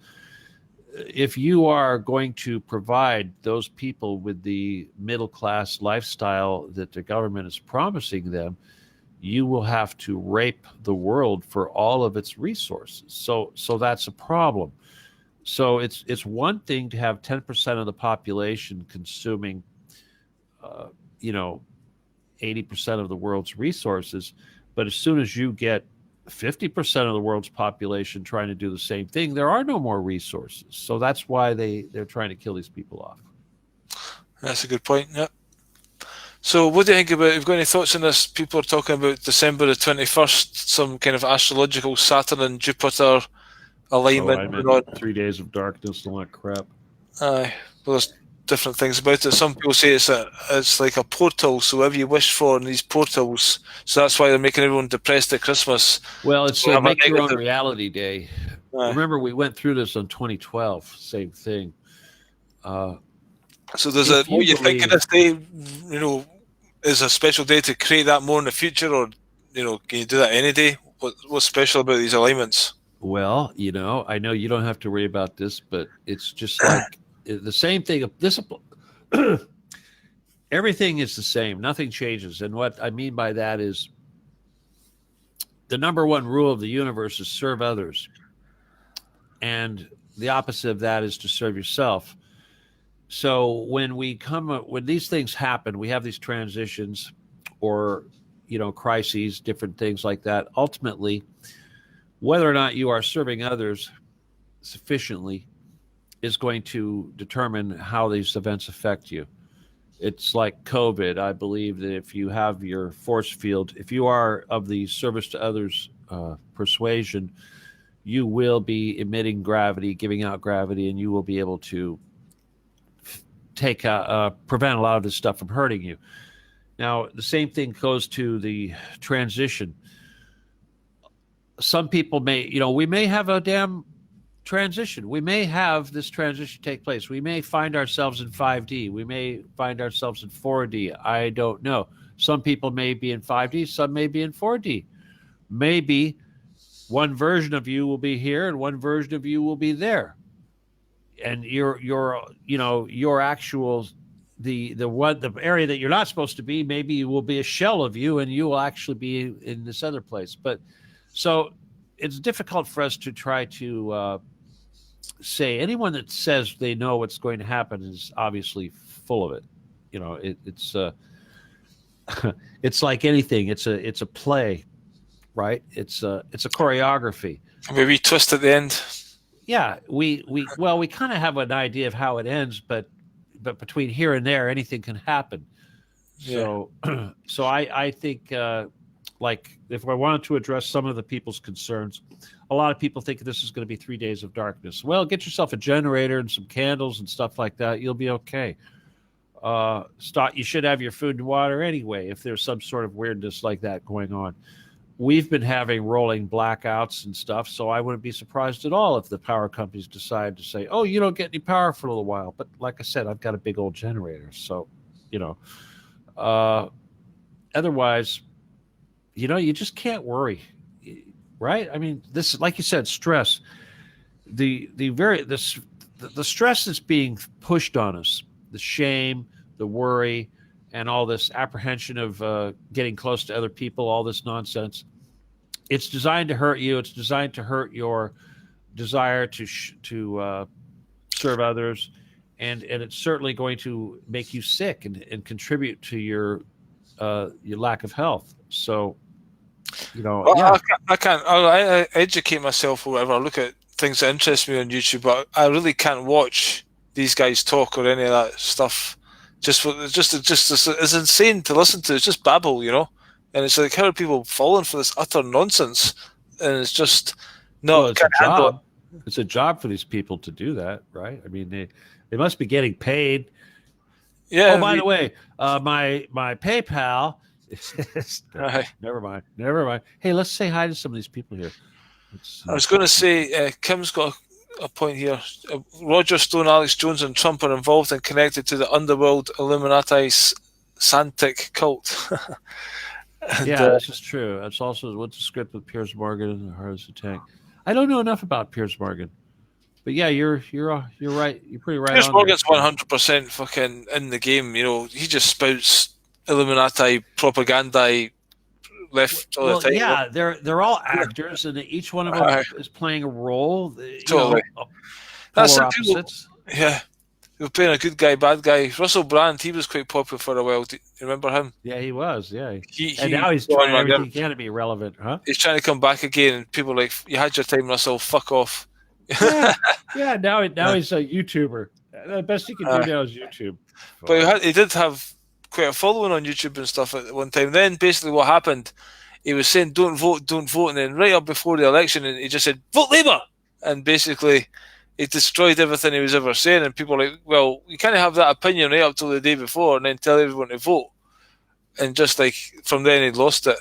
If you are going to provide those people with the middle class lifestyle that the government is promising them, you will have to rape the world for all of its resources. So that's a problem. So it's one thing to have 10% of the population consuming, 80% of the world's resources, but as soon as you get 50% of the world's population trying to do the same thing, there are no more resources. So that's why they're trying to kill these people off. That's a good point. Yep. So what do you think about, have you got any thoughts on this? People are talking about December the 21st, some kind of astrological Saturn and Jupiter alignment. I meant 3 days of darkness and all that crap. Aye. Well, there's different things about it. Some people say it's like a portal, so whatever you wish for in these portals, so that's why they're making everyone depressed at Christmas. Well, it's a make your own reality day. Aye. Remember, we went through this in 2012, same thing. So there's what you think of this day, is a special day to create that more in the future, or can you do that any day? What's special about these alignments? Well, I know you don't have to worry about this, but it's just like the same thing. This everything is the same. Nothing changes. And what I mean by that is the number one rule of the universe is serve others. And the opposite of that is to serve yourself. So when these things happen, we have these transitions or, crises, different things like that. Ultimately, whether or not you are serving others sufficiently is going to determine how these events affect you. It's like COVID. I believe that if you have your force field, if you are of the service to others persuasion, you will be emitting gravity, giving out gravity, and you will be able to prevent a lot of this stuff from hurting you. Now, the same thing goes to the transition. Some people we may have a damn transition. We may have this transition take place. We may find ourselves in 5D. We may find ourselves in 4D. I don't know. Some people may be in 5D. Some may be in 4D. Maybe one version of you will be here and one version of you will be there. And your actual the area that you're not supposed to be, maybe you will be a shell of you and you will actually be in this other place. But so it's difficult for us to try to say. Anyone that says they know what's going to happen is obviously full of it. It's like anything. It's a play, right? It's a choreography. Maybe twist at the end. Yeah, we kind of have an idea of how it ends, but between here and there, anything can happen. So, Yeah. So I think, like, if I wanted to address some of the people's concerns, a lot of people think this is going to be 3 days of darkness. Well, get yourself a generator and some candles and stuff like that. You'll be okay. You should have your food and water anyway, if there's some sort of weirdness like that going on. We've been having rolling blackouts and stuff, so I wouldn't be surprised at all if the power companies decide to say, oh, you don't get any power for a little while. But like I said, I've got a big old generator. So, otherwise, you just can't worry, right? I mean, this, like you said, stress, the stress that's being pushed on us, the shame, the worry, and all this apprehension of getting close to other people, all this nonsense, it's designed to hurt you. It's designed to hurt your desire to serve others, and it's certainly going to make you sick and contribute to your lack of health. So, Well, I educate myself or whatever. I look at things that interest me on YouTube, but I really can't watch these guys talk or any of that stuff. It's insane to listen to. It's just babble, and it's like, how are people falling for this utter nonsense? And it's just it's a job. It's a job for these people to do that, right? I mean, they must be getting paid. Yeah. Oh, by the way, my PayPal Aye. Never mind. Hey, let's say hi to some of these people here. I was going to say, Kim's got a point here. Roger Stone, Alex Jones, and Trump are involved and connected to the underworld Illuminati Santic cult. And, yeah, this is true. That's also what's the script with Piers Morgan and the hardest attack. I don't know enough about Piers Morgan, but yeah, you're right. You're pretty right. Piers on Morgan's there. 100% fucking in the game. You know, he just spouts Illuminati propaganda left all the time. Yeah, they're all actors, and each one of them is playing a role. Totally. That's opposites. Yeah. They were playing a good guy, bad guy. Russell Brand, he was quite popular for a while. Do you remember him? Yeah, he was. Yeah, he and now he's trying everything he can to be relevant, huh? He's trying to come back again, and people are like, "You had your time, Russell. Fuck off." Yeah. Now he's a YouTuber. The best he can do now is YouTube. But he did have quite a following on YouTube and stuff at one time. Then basically, what happened? He was saying, "Don't vote," and then right up before the election, and he just said, "Vote Labour," and basically, he destroyed everything he was ever saying. And people were like, "Well, you can't have that opinion right up till the day before, and then tell everyone to vote." And just like from then, he'd lost it.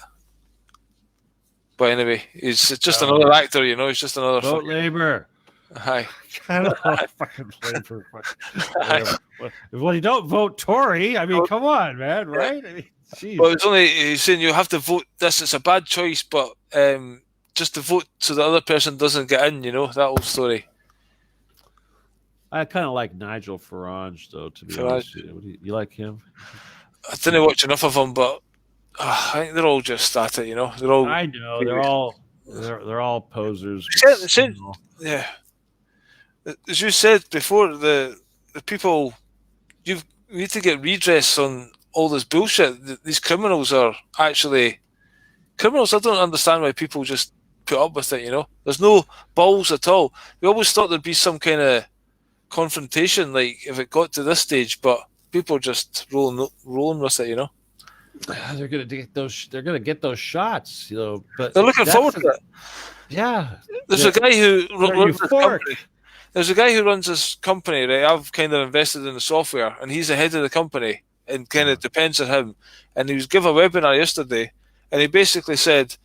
But anyway, he's just another actor, you know. He's just another vote Labour. Hi. I don't know. Fucking Labour. Well, you don't vote Tory. I mean, come on, man, right? I mean, geez. Well, he's saying you have to vote this. It's a bad choice, but just to vote so the other person doesn't get in, you know, that old story. I kind of like Nigel Farage, though, to be honest. You like him? I didn't watch enough of them, but I think they're all just at it, you know. They're all. I know they're all posers. Yeah, as you said before, the people you need to get redress on all this bullshit. These criminals are actually criminals. I don't understand why people just put up with it. You know, there's no balls at all. We always thought there'd be some kind of confrontation, like if it got to this stage, but people are just rolling with it. You know. They're gonna get those. They're gonna get those shots, you know. But they're looking forward to it. Yeah, there's a guy who runs this company. There's a guy who runs this company. Right, I've kind of invested in the software, and he's the head of the company, and kind of depends on him. And he was giving a webinar yesterday, and he basically said,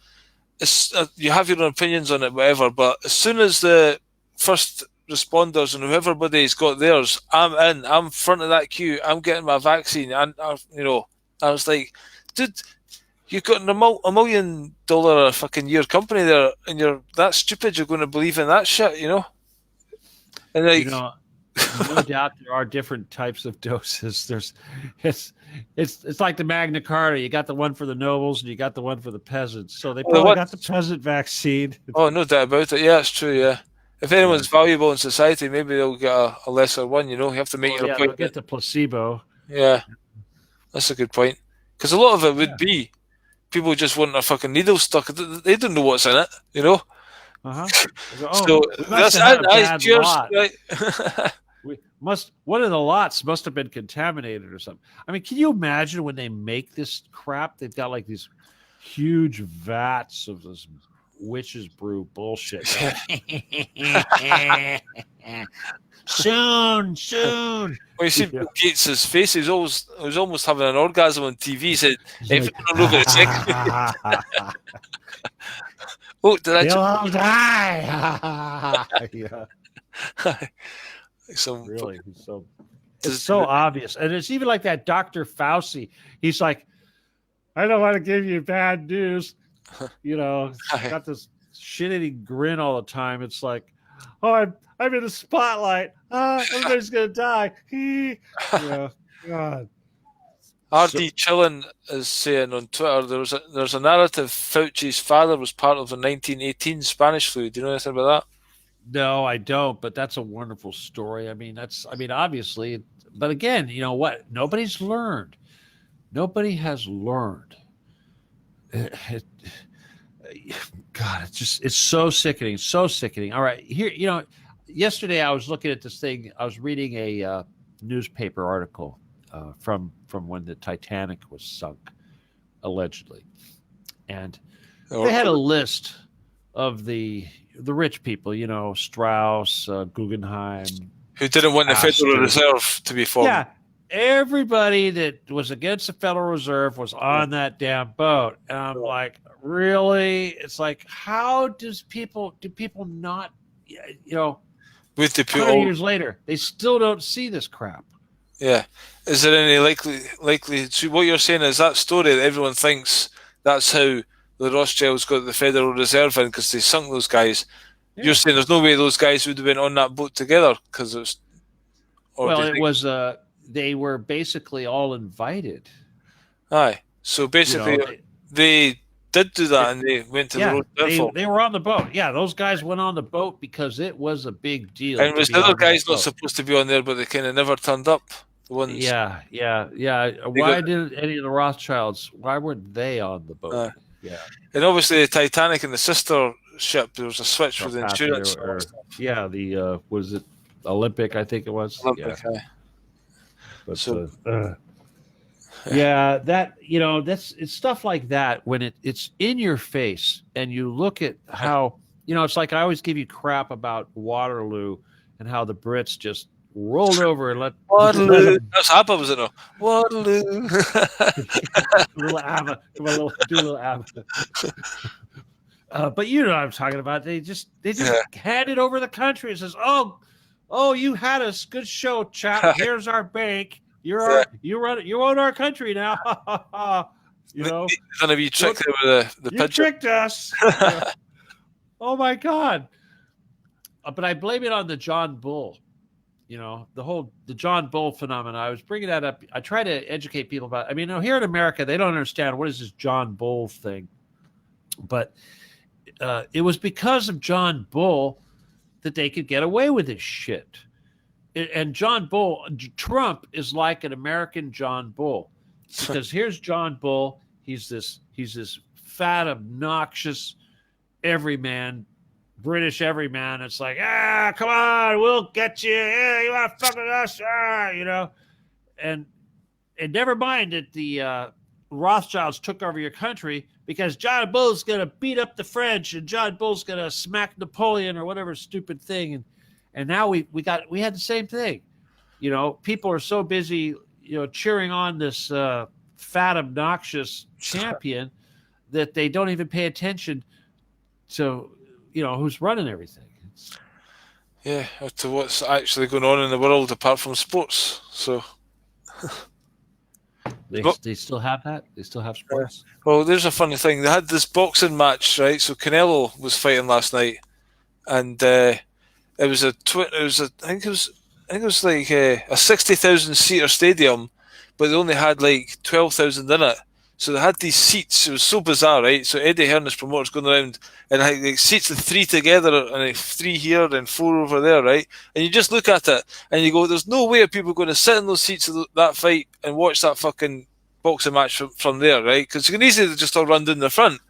"You have your own opinions on it, whatever. But as soon as the first responders and everybody's got theirs, I'm in. I'm front of that queue. I'm getting my vaccine. And you know." I was like, dude, you've got a $1 million a fucking year company there, and you're that stupid. You're going to believe in that shit, you know? And like, you know, no doubt there are different types of doses. It's like the Magna Carta. You got the one for the nobles, and you got the one for the peasants. So they probably got the peasant vaccine. Oh, no doubt about it. Yeah, it's true. Yeah, if anyone's valuable in society, maybe they'll get a lesser one. You know, you have to make your point. They'll get the placebo. Yeah. That's a good point. Because a lot of it would be people just want a fucking needle stuck. They don't know what's in it, you know? So that's cheers. Right? One of the lots must have been contaminated or something. I mean, can you imagine when they make this crap? They've got like these huge vats of this witch's brew bullshit. Soon. Well, you see Bill Gates' face, he was almost having an orgasm on TV. He said, everyone over the second. Oh, did I You'll all die. Yeah. It's so obvious. And it's even like that Dr. Fauci. He's like, I don't want to give you bad news. You know, got this shit-eating grin all the time. It's like, oh, I'm in the spotlight. Everybody's gonna die. Yeah, God. RD Chillin is saying on Twitter there's a narrative Fauci's father was part of the 1918 Spanish flu. Do you know anything about that? No, I don't. But that's a wonderful story. I mean, obviously. But again, you know what? Nobody's learned. Nobody has learned. God, it's so sickening. So sickening. All right, here, you know. Yesterday, I was looking at this thing. I was reading a newspaper article from when the Titanic was sunk, allegedly, and they had a list of the rich people. You know, Strauss, Guggenheim, who didn't want the Federal Reserve to be formed. everybody that was against the Federal Reserve was on that damn boat. And I'm like, really? It's like, how do people not, With the 100 years later, they still don't see this crap. Yeah. Is there any likely? So what you're saying is that story that everyone thinks that's how the Rothschilds got the Federal Reserve in because they sunk those guys. Yeah. You're saying there's no way those guys would have been on that boat together because it was. It was. They were basically all invited. Aye. So basically, they did do that, and they went to the road. They were on the boat. Yeah, those guys went on the boat because it was a big deal. And was the other guys not supposed to be on there, but they kind of never turned up? The ones. Yeah. Why didn't any of the Rothschilds? Why weren't they on the boat? Yeah. And obviously, the Titanic and the sister ship, there was a switch with the insurance. Was it Olympic? I think it was. Olympic. Yeah. But, it's stuff like that when it's in your face and you look at how, it's like I always give you crap about Waterloo and how the Brits just rolled over and let Waterloo. That's ABBA, was it? No, Waterloo. Little ABBA. Come on, do a little ABBA. But you know what I'm talking about. They just handed over the country and says, oh, you had a good show, chap. Here's our bank. You own our country now. Gonna be tricked with the you tricked us. Oh my God! But I blame it on the John Bull. The John Bull phenomenon. I was bringing that up. I try to educate people about it. I mean, here in America, they don't understand what is this John Bull thing. But it was because of John Bull that they could get away with this shit. And Trump is like an American John Bull, because here's John Bull. He's this fat, obnoxious everyman, British everyman. It's like, come on, we'll get you. Yeah, you want to fuck with us? And never mind that the Rothschilds took over your country because John Bull's going to beat up the French and John Bull's going to smack Napoleon or whatever stupid thing. And now we had the same thing. People are so busy, cheering on this fat, obnoxious champion that they don't even pay attention to, who's running everything. To what's actually going on in the world apart from sports. So they still have that? They still have sports? Well, there's a funny thing. They had this boxing match, right? So Canelo was fighting last night, and it was I think it was like a 60,000 seater stadium, but they only had like 12,000 in it. So they had these seats. It was so bizarre, right? So Eddie Hearn, his promoter's going around and like seats the three together and like three here and four over there, right? And you just look at it and you go, "There's no way are people going to sit in those seats of that fight and watch that fucking boxing match from there, right? Because you can easily just all run down the front."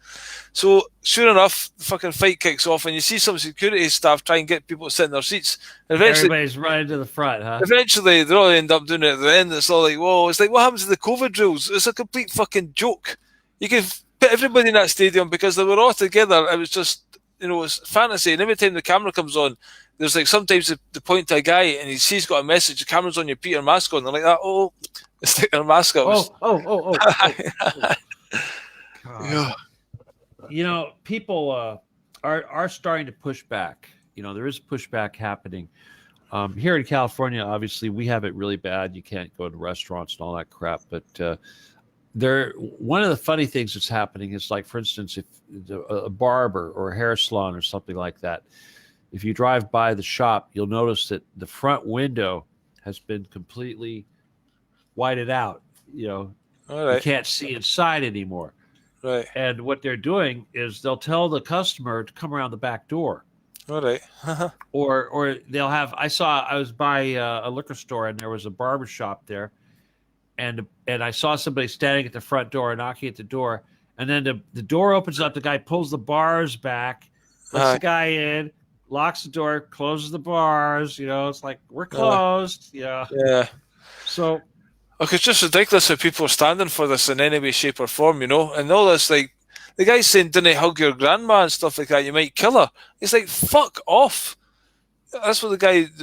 So sure enough, the fucking fight kicks off, and you see some security staff try and get people to sit in their seats. And eventually, everybody's running to the front, huh? Eventually, they all end up doing it at the end. It's all like, whoa! It's like, what happens to the COVID rules? It's a complete fucking joke. You can put everybody in that stadium because they were all together. It was just, it's fantasy. And every time the camera comes on, there's like sometimes they point to a guy and he's got a message. The camera's on your Peter mask on. They're like that. Oh, it's like their mascot. Oh. Yeah. People are starting to push back. There is pushback happening. Here in California, obviously, we have it really bad. You can't go to restaurants and all that crap. But one of the funny things that's happening is, like, for instance, if a barber or a hair salon or something like that, if you drive by the shop, you'll notice that the front window has been completely whited out. All right. You can't see inside anymore. Right. And what they're doing is they'll tell the customer to come around the back door. All right. Or they'll have, I was by a liquor store and there was a barber shop there. And I saw somebody standing at the front door, knocking at the door. And then the door opens up. The guy pulls the bars back, lets the guy in, locks the door, closes the bars. It's like, we're closed. Yeah. So. Look, it's just ridiculous how people are standing for this in any way, shape, or form, and all this, like, the guy's saying, "Didn't hug your grandma and stuff like that, you might kill her." It's like, fuck off. That's what the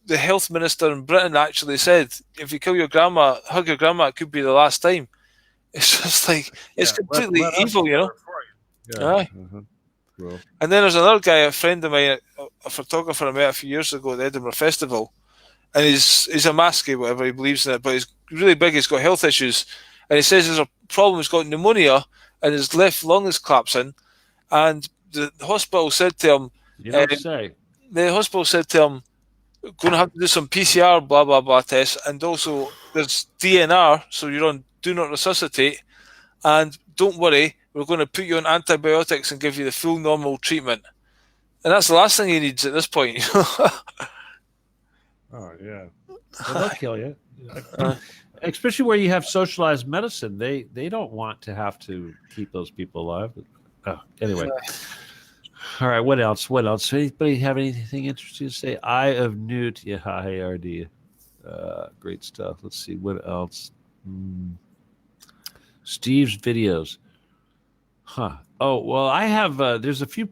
the health minister in Britain actually said, if you kill your grandma, hug your grandma, it could be the last time. It's just like, it's completely evil, you know? Yeah. Aye. Well, And then there's another guy, a friend of mine, a photographer I met a few years ago at the Edinburgh Festival, and he's a masky, whatever, he believes in it, but he's really big, he's got health issues, and he says there's a problem, he's got pneumonia, and his left lung is collapsing, and the hospital said to him, the hospital said to him, going to have to do some PCR, blah, blah, blah tests, and also there's DNR, so you're on do not resuscitate, and don't worry, we're going to put you on antibiotics and give you the full normal treatment. And that's the last thing he needs at this point. Oh, yeah. Well, they'll kill you. Especially where you have socialized medicine. They don't want to have to keep those people alive. Anyway. All right, what else? Anybody have anything interesting to say? Eye of Newt. Yeah, hi, RD. Great stuff. Let's see, what else? Steve's videos. Huh. Oh, well, I have, there's a few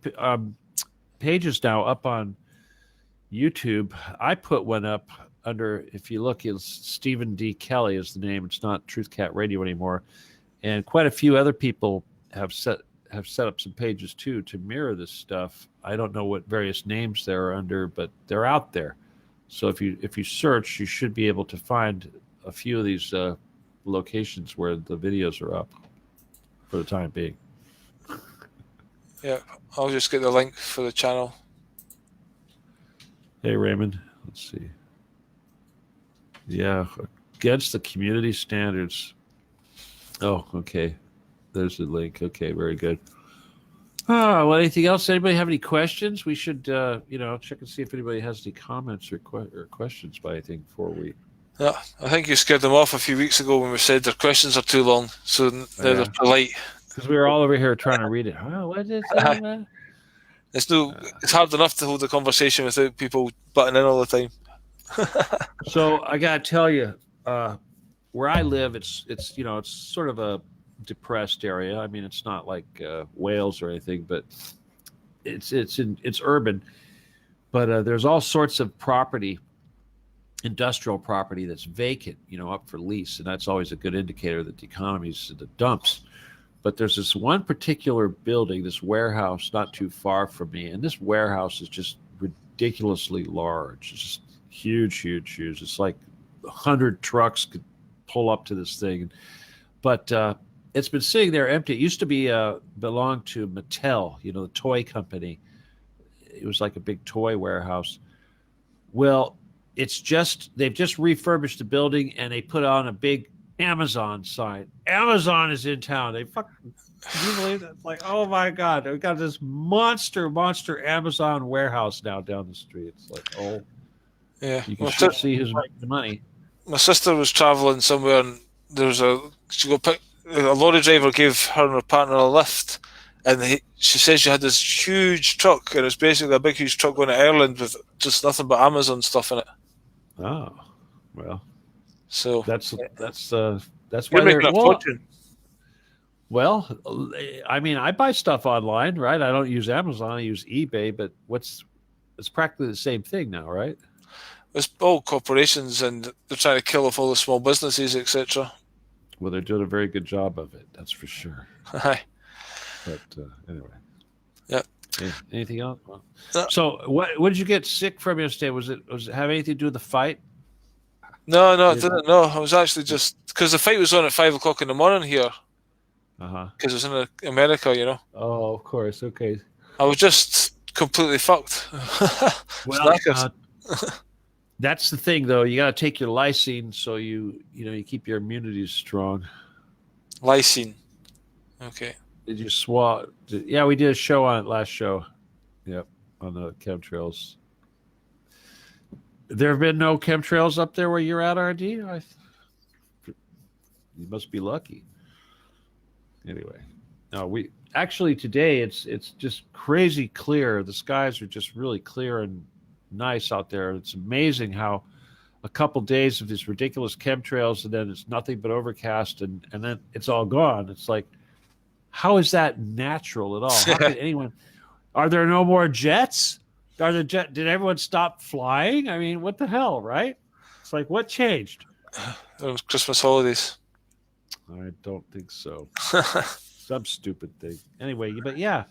pages now up on YouTube. I put one up under, if you look, it's Steven D Kelley is the name. It's not Truth Cat Radio anymore. And quite a few other people have set up some pages too to mirror this stuff. I don't know what various names they're under, but they're out there. So if you search, you should be able to find a few of these locations where the videos are up for the time being. Yeah, I'll just get the link for the channel. Hey, Raymond. Let's see. Yeah, against the community standards. Oh, okay. There's the link. Okay, very good. Well, anything else? Anybody have any questions? We should, check and see if anybody has any comments or questions by anything before we. Yeah, I think you scared them off a few weeks ago when we said their questions are too long, so they're polite. Because we were all over here trying to read it. Oh, what is that? It's hard enough to hold a conversation without people butting in all the time. So I gotta tell you, where I live, it's sort of a depressed area. I mean, it's not like Wales or anything, but it's urban. But there's all sorts of property, industrial property that's vacant, up for lease, and that's always a good indicator that the economy's in the dumps. But there's this one particular building, this warehouse, not too far from me, and this warehouse is just ridiculously large. It's just huge. It's like 100 trucks could pull up to this thing, but it's been sitting there empty. It used to be belonged to Mattel, the toy company. It was like a big toy warehouse. Well, they've just refurbished the building and they put on a big Amazon sign. Amazon is in town. Can you believe that? It's like, oh my God, we got this monster Amazon warehouse now down the street. It's like, oh, yeah, you can see who's making the money. My sister was traveling somewhere, and a lorry driver gave her and her partner a lift, and she says she had this huge truck, and it's basically a big huge truck going to Ireland with just nothing but Amazon stuff in it. Oh, well. So that's why they're making a fortune. Well, I mean, I buy stuff online, right? I don't use Amazon; I use eBay. But it's practically the same thing now, right? It's all corporations, and they're trying to kill off all the small businesses, etc. Well, they're doing a very good job of it. That's for sure. Hi. But anyway. Yeah. Anything else? Well, so, what did you get sick from yesterday? Was it have anything to do with the fight? No, I didn't. No, I was actually just because the fight was on at 5 o'clock in the morning here. Because it was in America, Oh, of course. Okay. I was just completely fucked. Well, that's the thing, though. You got to take your lysine so you keep your immunity strong. Lysine. Okay. Did you swallow? Yeah, we did a show on it last show. Yep, on the chemtrails. There have been no chemtrails up there where you're at, RD? You must be lucky. Anyway, no, we actually today it's just crazy clear. The skies are just really clear and nice out there. It's amazing how a couple days of these ridiculous chemtrails and then it's nothing but overcast and then it's all gone. It's like, how is that natural at all? How could anyone? Are there no more jets? Did everyone stop flying? I mean, what the hell, right? It's like, what changed? It was Christmas holidays. I don't think so. Some stupid thing. Anyway, but yeah,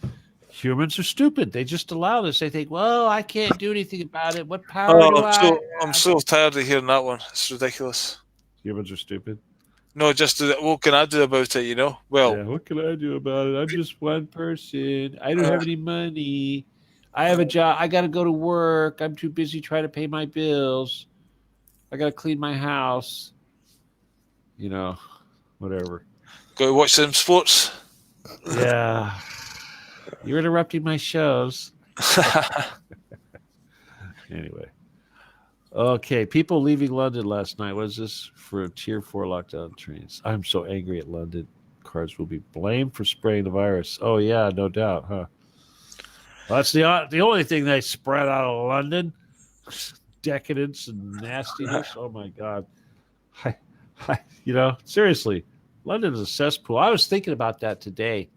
humans are stupid. They just allow this. They think, well, I can't do anything about it. What power do I? I'm so tired of hearing that one. It's ridiculous. Humans are stupid. No, just what can I do about it? Well, yeah, what can I do about it? I'm just one person. I don't have any money. I have a job. I got to go to work. I'm too busy trying to pay my bills. I got to clean my house. Whatever. Go to watch some sports. Yeah. You're interrupting my shows. Anyway. Okay. People leaving London last night. What is this for Tier 4 lockdown trains? I'm so angry at London. Cars will be blamed for spraying the virus. Oh, yeah, no doubt, huh? Well, that's the only thing they spread out of London. Decadence and nastiness. Oh, my God. Seriously, London is a cesspool. I was thinking about that today,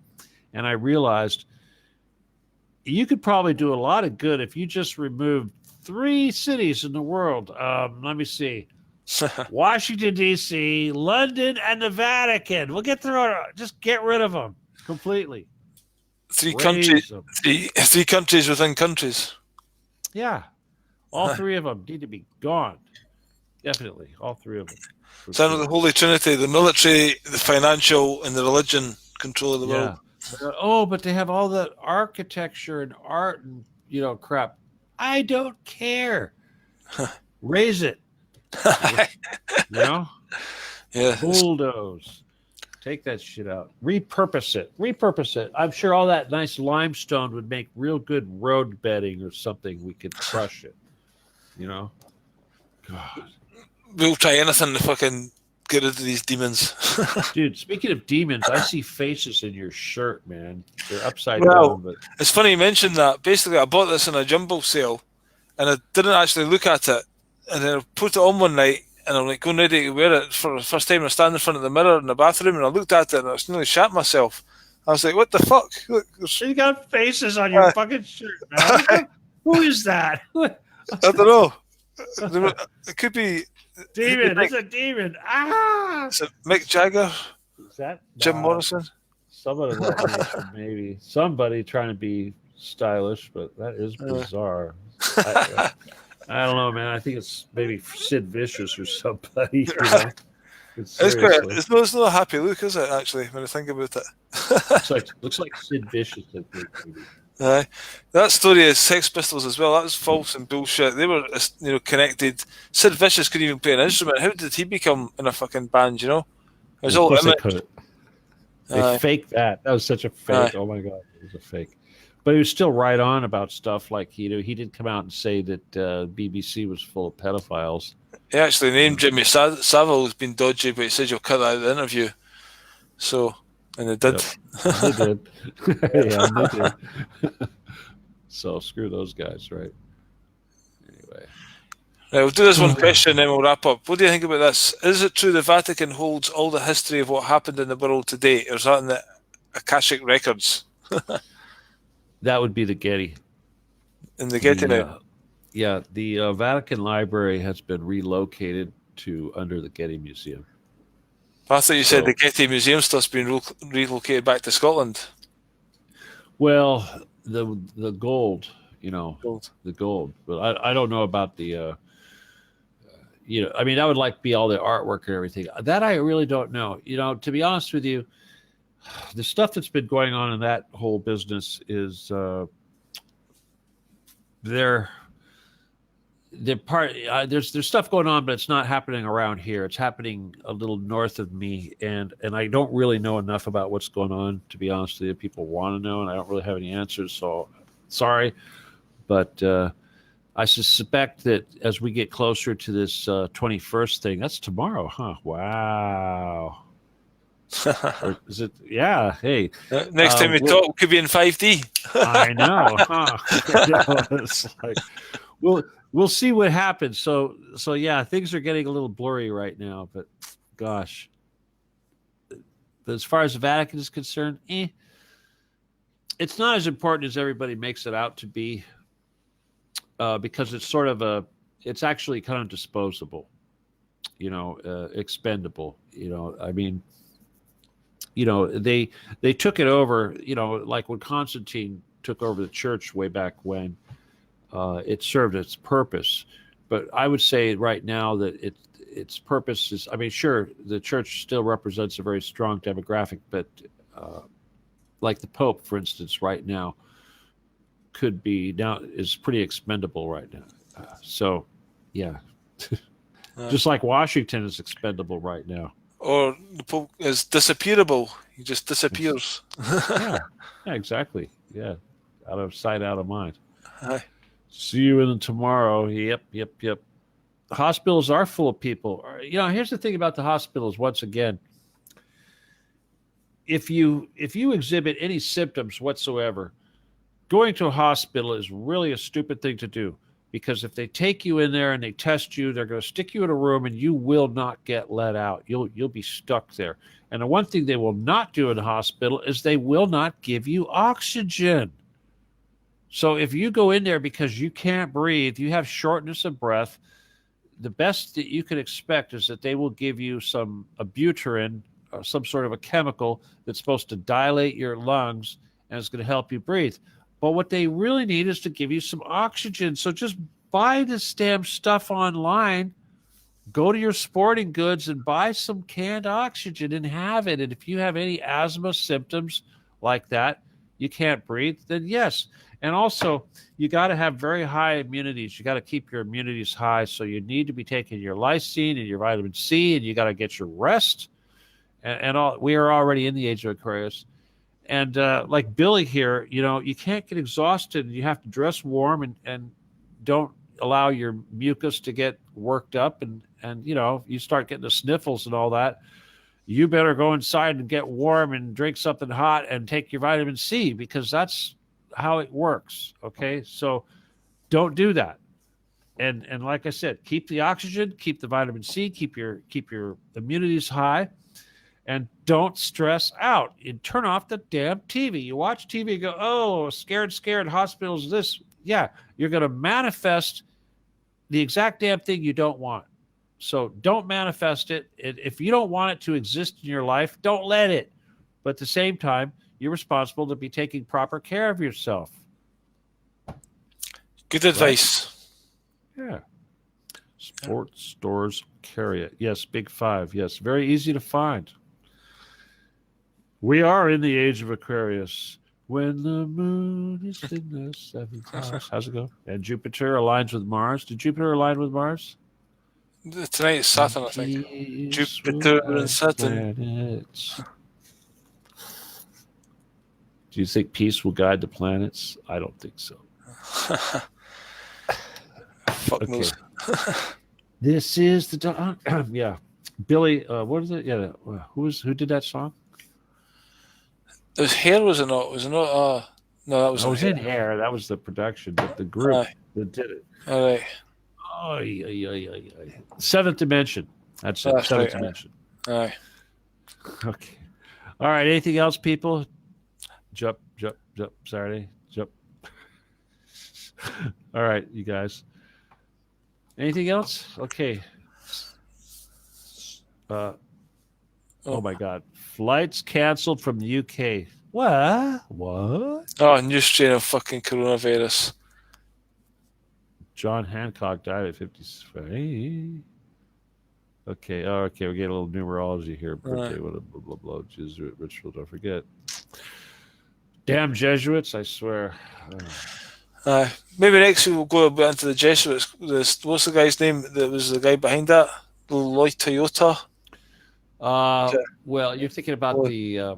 and I realized you could probably do a lot of good if you just removed 3 cities in the world. Let me see. Washington, D.C., London, and the Vatican. We'll just get rid of them completely. 3 countries. 3 countries within countries. Yeah. All 3 of them need to be gone. Definitely. All 3 of them. Sound of the Holy Trinity, the military, the financial, and the religion control of the world. Oh, but they have all the architecture and art and, crap. I don't care. Raise it. Yeah. Bulldoze. Take that shit out. Repurpose it. I'm sure all that nice limestone would make real good road bedding or something. We could crush it. God. We'll try anything to fucking get rid of these demons. Dude, speaking of demons, I see faces in your shirt, man. They're upside down. But it's funny you mentioned that. Basically, I bought this in a jumbo sale, and I didn't actually look at it. And then I put it on one night, and I'm like going ready to wear it for the first time. I stand in front of the mirror in the bathroom, and I looked at it, and I was nearly shat myself. I was like, what the fuck? Look, you got faces on your fucking shirt, man. Who is that? I don't know. It could be... Demon, it's a demon. Ah! Is it Mick Jagger? Is that Jim Morrison? Somebody of that nature, maybe. Somebody trying to be stylish, but that is bizarre. I don't know, man. I think it's maybe Sid Vicious or somebody. It's great. It's not a happy look, is it, actually, when I think about it? looks like Sid Vicious. That story is Sex Pistols as well. That was false and bullshit. They were, connected. Sid Vicious couldn't even play an instrument. How did he become in a fucking band? It was all image. They faked that. That was such a fake. Oh my God, it was a fake. But he was still right on about stuff like he did come out and say that BBC was full of pedophiles. He actually named Jimmy Savile as being dodgy, but he said you'll cut that out of the interview. So. And they did. Yep. They did. Yeah, they did. So screw those guys, right? Anyway. Right, we'll do this one question and then we'll wrap up. What do you think about this? Is it true the Vatican holds all the history of what happened in the world to date? Or is that in the Akashic Records? That would be the Getty. In the Getty now? Yeah, the Vatican Library has been relocated to under the Getty Museum. I thought you said the Getty Museum stuff's been relocated back to Scotland. Well, the gold, the gold. But I don't know about the, I mean, that would be all the artwork and everything. That I really don't know. To be honest with you, the stuff that's been going on in that whole business is there's stuff going on, but it's not happening around here. It's happening a little north of me, and I don't really know enough about what's going on, to be honest with you. People want to know, and I don't really have any answers, so sorry. But I suspect that as we get closer to this 21st thing, that's tomorrow, huh? Wow. Or is it? Yeah. Hey. Next time we talk, we could be in 5D. I know. Huh? It's like, we'll see what happens. So yeah, things are getting a little blurry right now. But gosh, as far as the Vatican is concerned, it's not as important as everybody makes it out to be. because it's it's actually kind of disposable, expendable. I mean, they took it over. Like when Constantine took over the church way back when, it served its purpose. But I would say right now that its purpose is, I mean, sure, the church still represents a very strong demographic, but like the Pope, for instance, right now is pretty expendable right now. So, yeah. Just like Washington is expendable right now. Or the Pope is disappearable. He just disappears. Yeah, exactly. Yeah. Out of sight, out of mind. Aye. See you in tomorrow. Yep. Hospitals are full of people. Here's the thing about the hospitals. Once again, if you exhibit any symptoms whatsoever, going to a hospital is really a stupid thing to do, because if they take you in there and they test you, they're going to stick you in a room and you will not get let out. You'll be stuck there. And the one thing they will not do in the hospital is they will not give you oxygen. So if you go in there because you can't breathe, you have shortness of breath, the best that you can expect is that they will give you some albuterol, some sort of a chemical that's supposed to dilate your lungs and is going to help you breathe. But what they really need is to give you some oxygen. So just buy this damn stuff online, go to your sporting goods and buy some canned oxygen and have it. And if you have any asthma symptoms like that, you can't breathe, then yes. And also, you got to have very high immunities. You got to keep your immunities high. So you need to be taking your lysine and your vitamin C, and you got to get your rest. And all. We are already in the age of Aquarius. And like Billy here, you can't get exhausted. You have to dress warm and don't allow your mucus to get worked up. And you start getting the sniffles and all that. You better go inside and get warm and drink something hot and take your vitamin C, because that's how it works. Okay. So don't do that. And like I said, keep the oxygen, keep the vitamin C, keep your immunities high. And don't stress out. And turn off the damn TV. You watch TV and go, oh, scared, hospitals, this. Yeah, you're going to manifest the exact damn thing you don't want. So don't manifest it. If you don't want it to exist in your life, don't let it. But at the same time, you're responsible to be taking proper care of yourself. Good advice. Right? Yeah. Sports stores carry it. Yes, Big Five. Yes, very easy to find. We are in the age of Aquarius. When the moon is in the seventh house. How's it go? And Jupiter aligns with Mars. Did Jupiter align with Mars? Tonight is Saturn, I think. Jupiter and Saturn. Planets. Do you think peace will guide the planets? I don't think so. Fuck knows. This is the yeah. Billy, what is it? Yeah, who did that song? It was Hair, was it not? Was it not? No, that was. It was in Hair. That was the production, but the group that did it. All right. Oh, Seventh Dimension. That's it. Seventh Dimension. All right. Okay. All right. Anything else, people? Jump. Saturday. Jump. All right, you guys. Anything else? Okay. Oh my God. Flights canceled from the UK. What? Oh, new strain of fucking coronavirus. John Hancock died at 53. Okay. Oh, okay. We get a little numerology here. Birthday, blah, blah, blah. Jesuit ritual. Don't forget. Damn Jesuits, I swear. Maybe next week we'll go a bit into the Jesuits. What's the guy's name that was the guy behind that? Lloyd Toyota? Well, you're thinking about the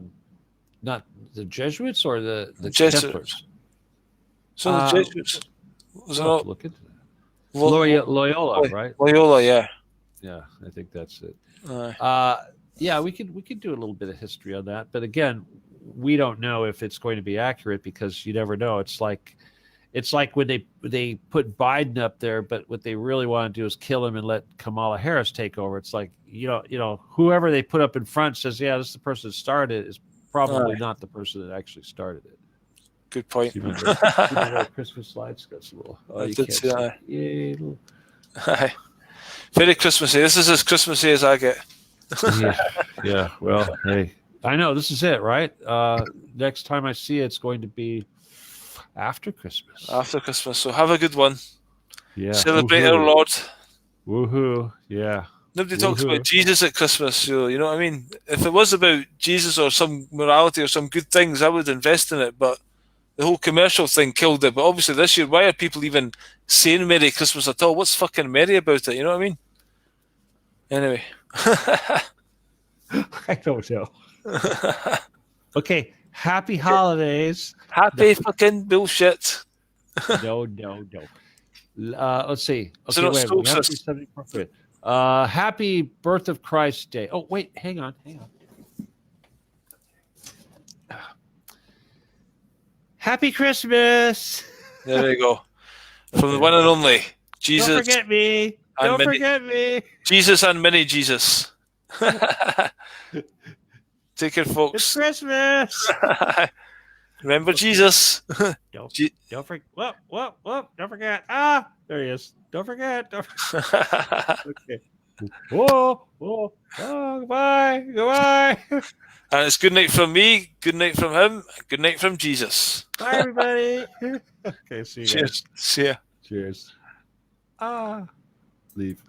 not the Jesuits or the Templars? So the Jesuits. Was it not? Look at that. Loyola, right? Loyola, yeah. Yeah, I think that's it. Yeah, we could do a little bit of history on that, but again, we don't know if it's going to be accurate because you never know. It's like when they put Biden up there, but what they really want to do is kill him and let Kamala Harris take over. It's like whoever they put up in front says, yeah, this is the person that started it, is probably not the person that actually started it. Good point. Christmas lights got some little. I you did can't see that. Yeah, little- Aye. Very Christmassy. This is as Christmassy as I get. yeah. Well, hey, I know this is it, right? Next time I see it's going to be after Christmas. After Christmas. So have a good one. Yeah. Celebrate Woohoo. our Lord. Woohoo! Yeah. Nobody talks Woohoo. about Jesus at Christmas, you know what I mean? If it was about Jesus or some morality or some good things, I would invest in it, but the whole commercial thing killed it. But obviously this year, why are people even saying Merry Christmas at all? What's fucking merry about it, you know what I mean? Anyway. I don't know. Okay. Happy holidays. Happy fucking bullshit. No. Let's see. So Okay, not wait. We have to solstice. do something appropriate. Happy Birth of Christ Day. Oh, wait. Hang on. Happy Christmas. There we go. From the one and only Jesus. Don't forget me. and Don't mini- forget me. Jesus and mini Jesus. Take care, It's folks. Christmas. Remember Jesus. Don't Je- forget. Whoop. Don't forget. Ah, there he is. Don't forget. Okay. Whoa. Oh, goodbye. And it's good night from me, good night from him, good night from Jesus. Bye, everybody. Okay, see you guys. Cheers. See ya. Cheers. Leave.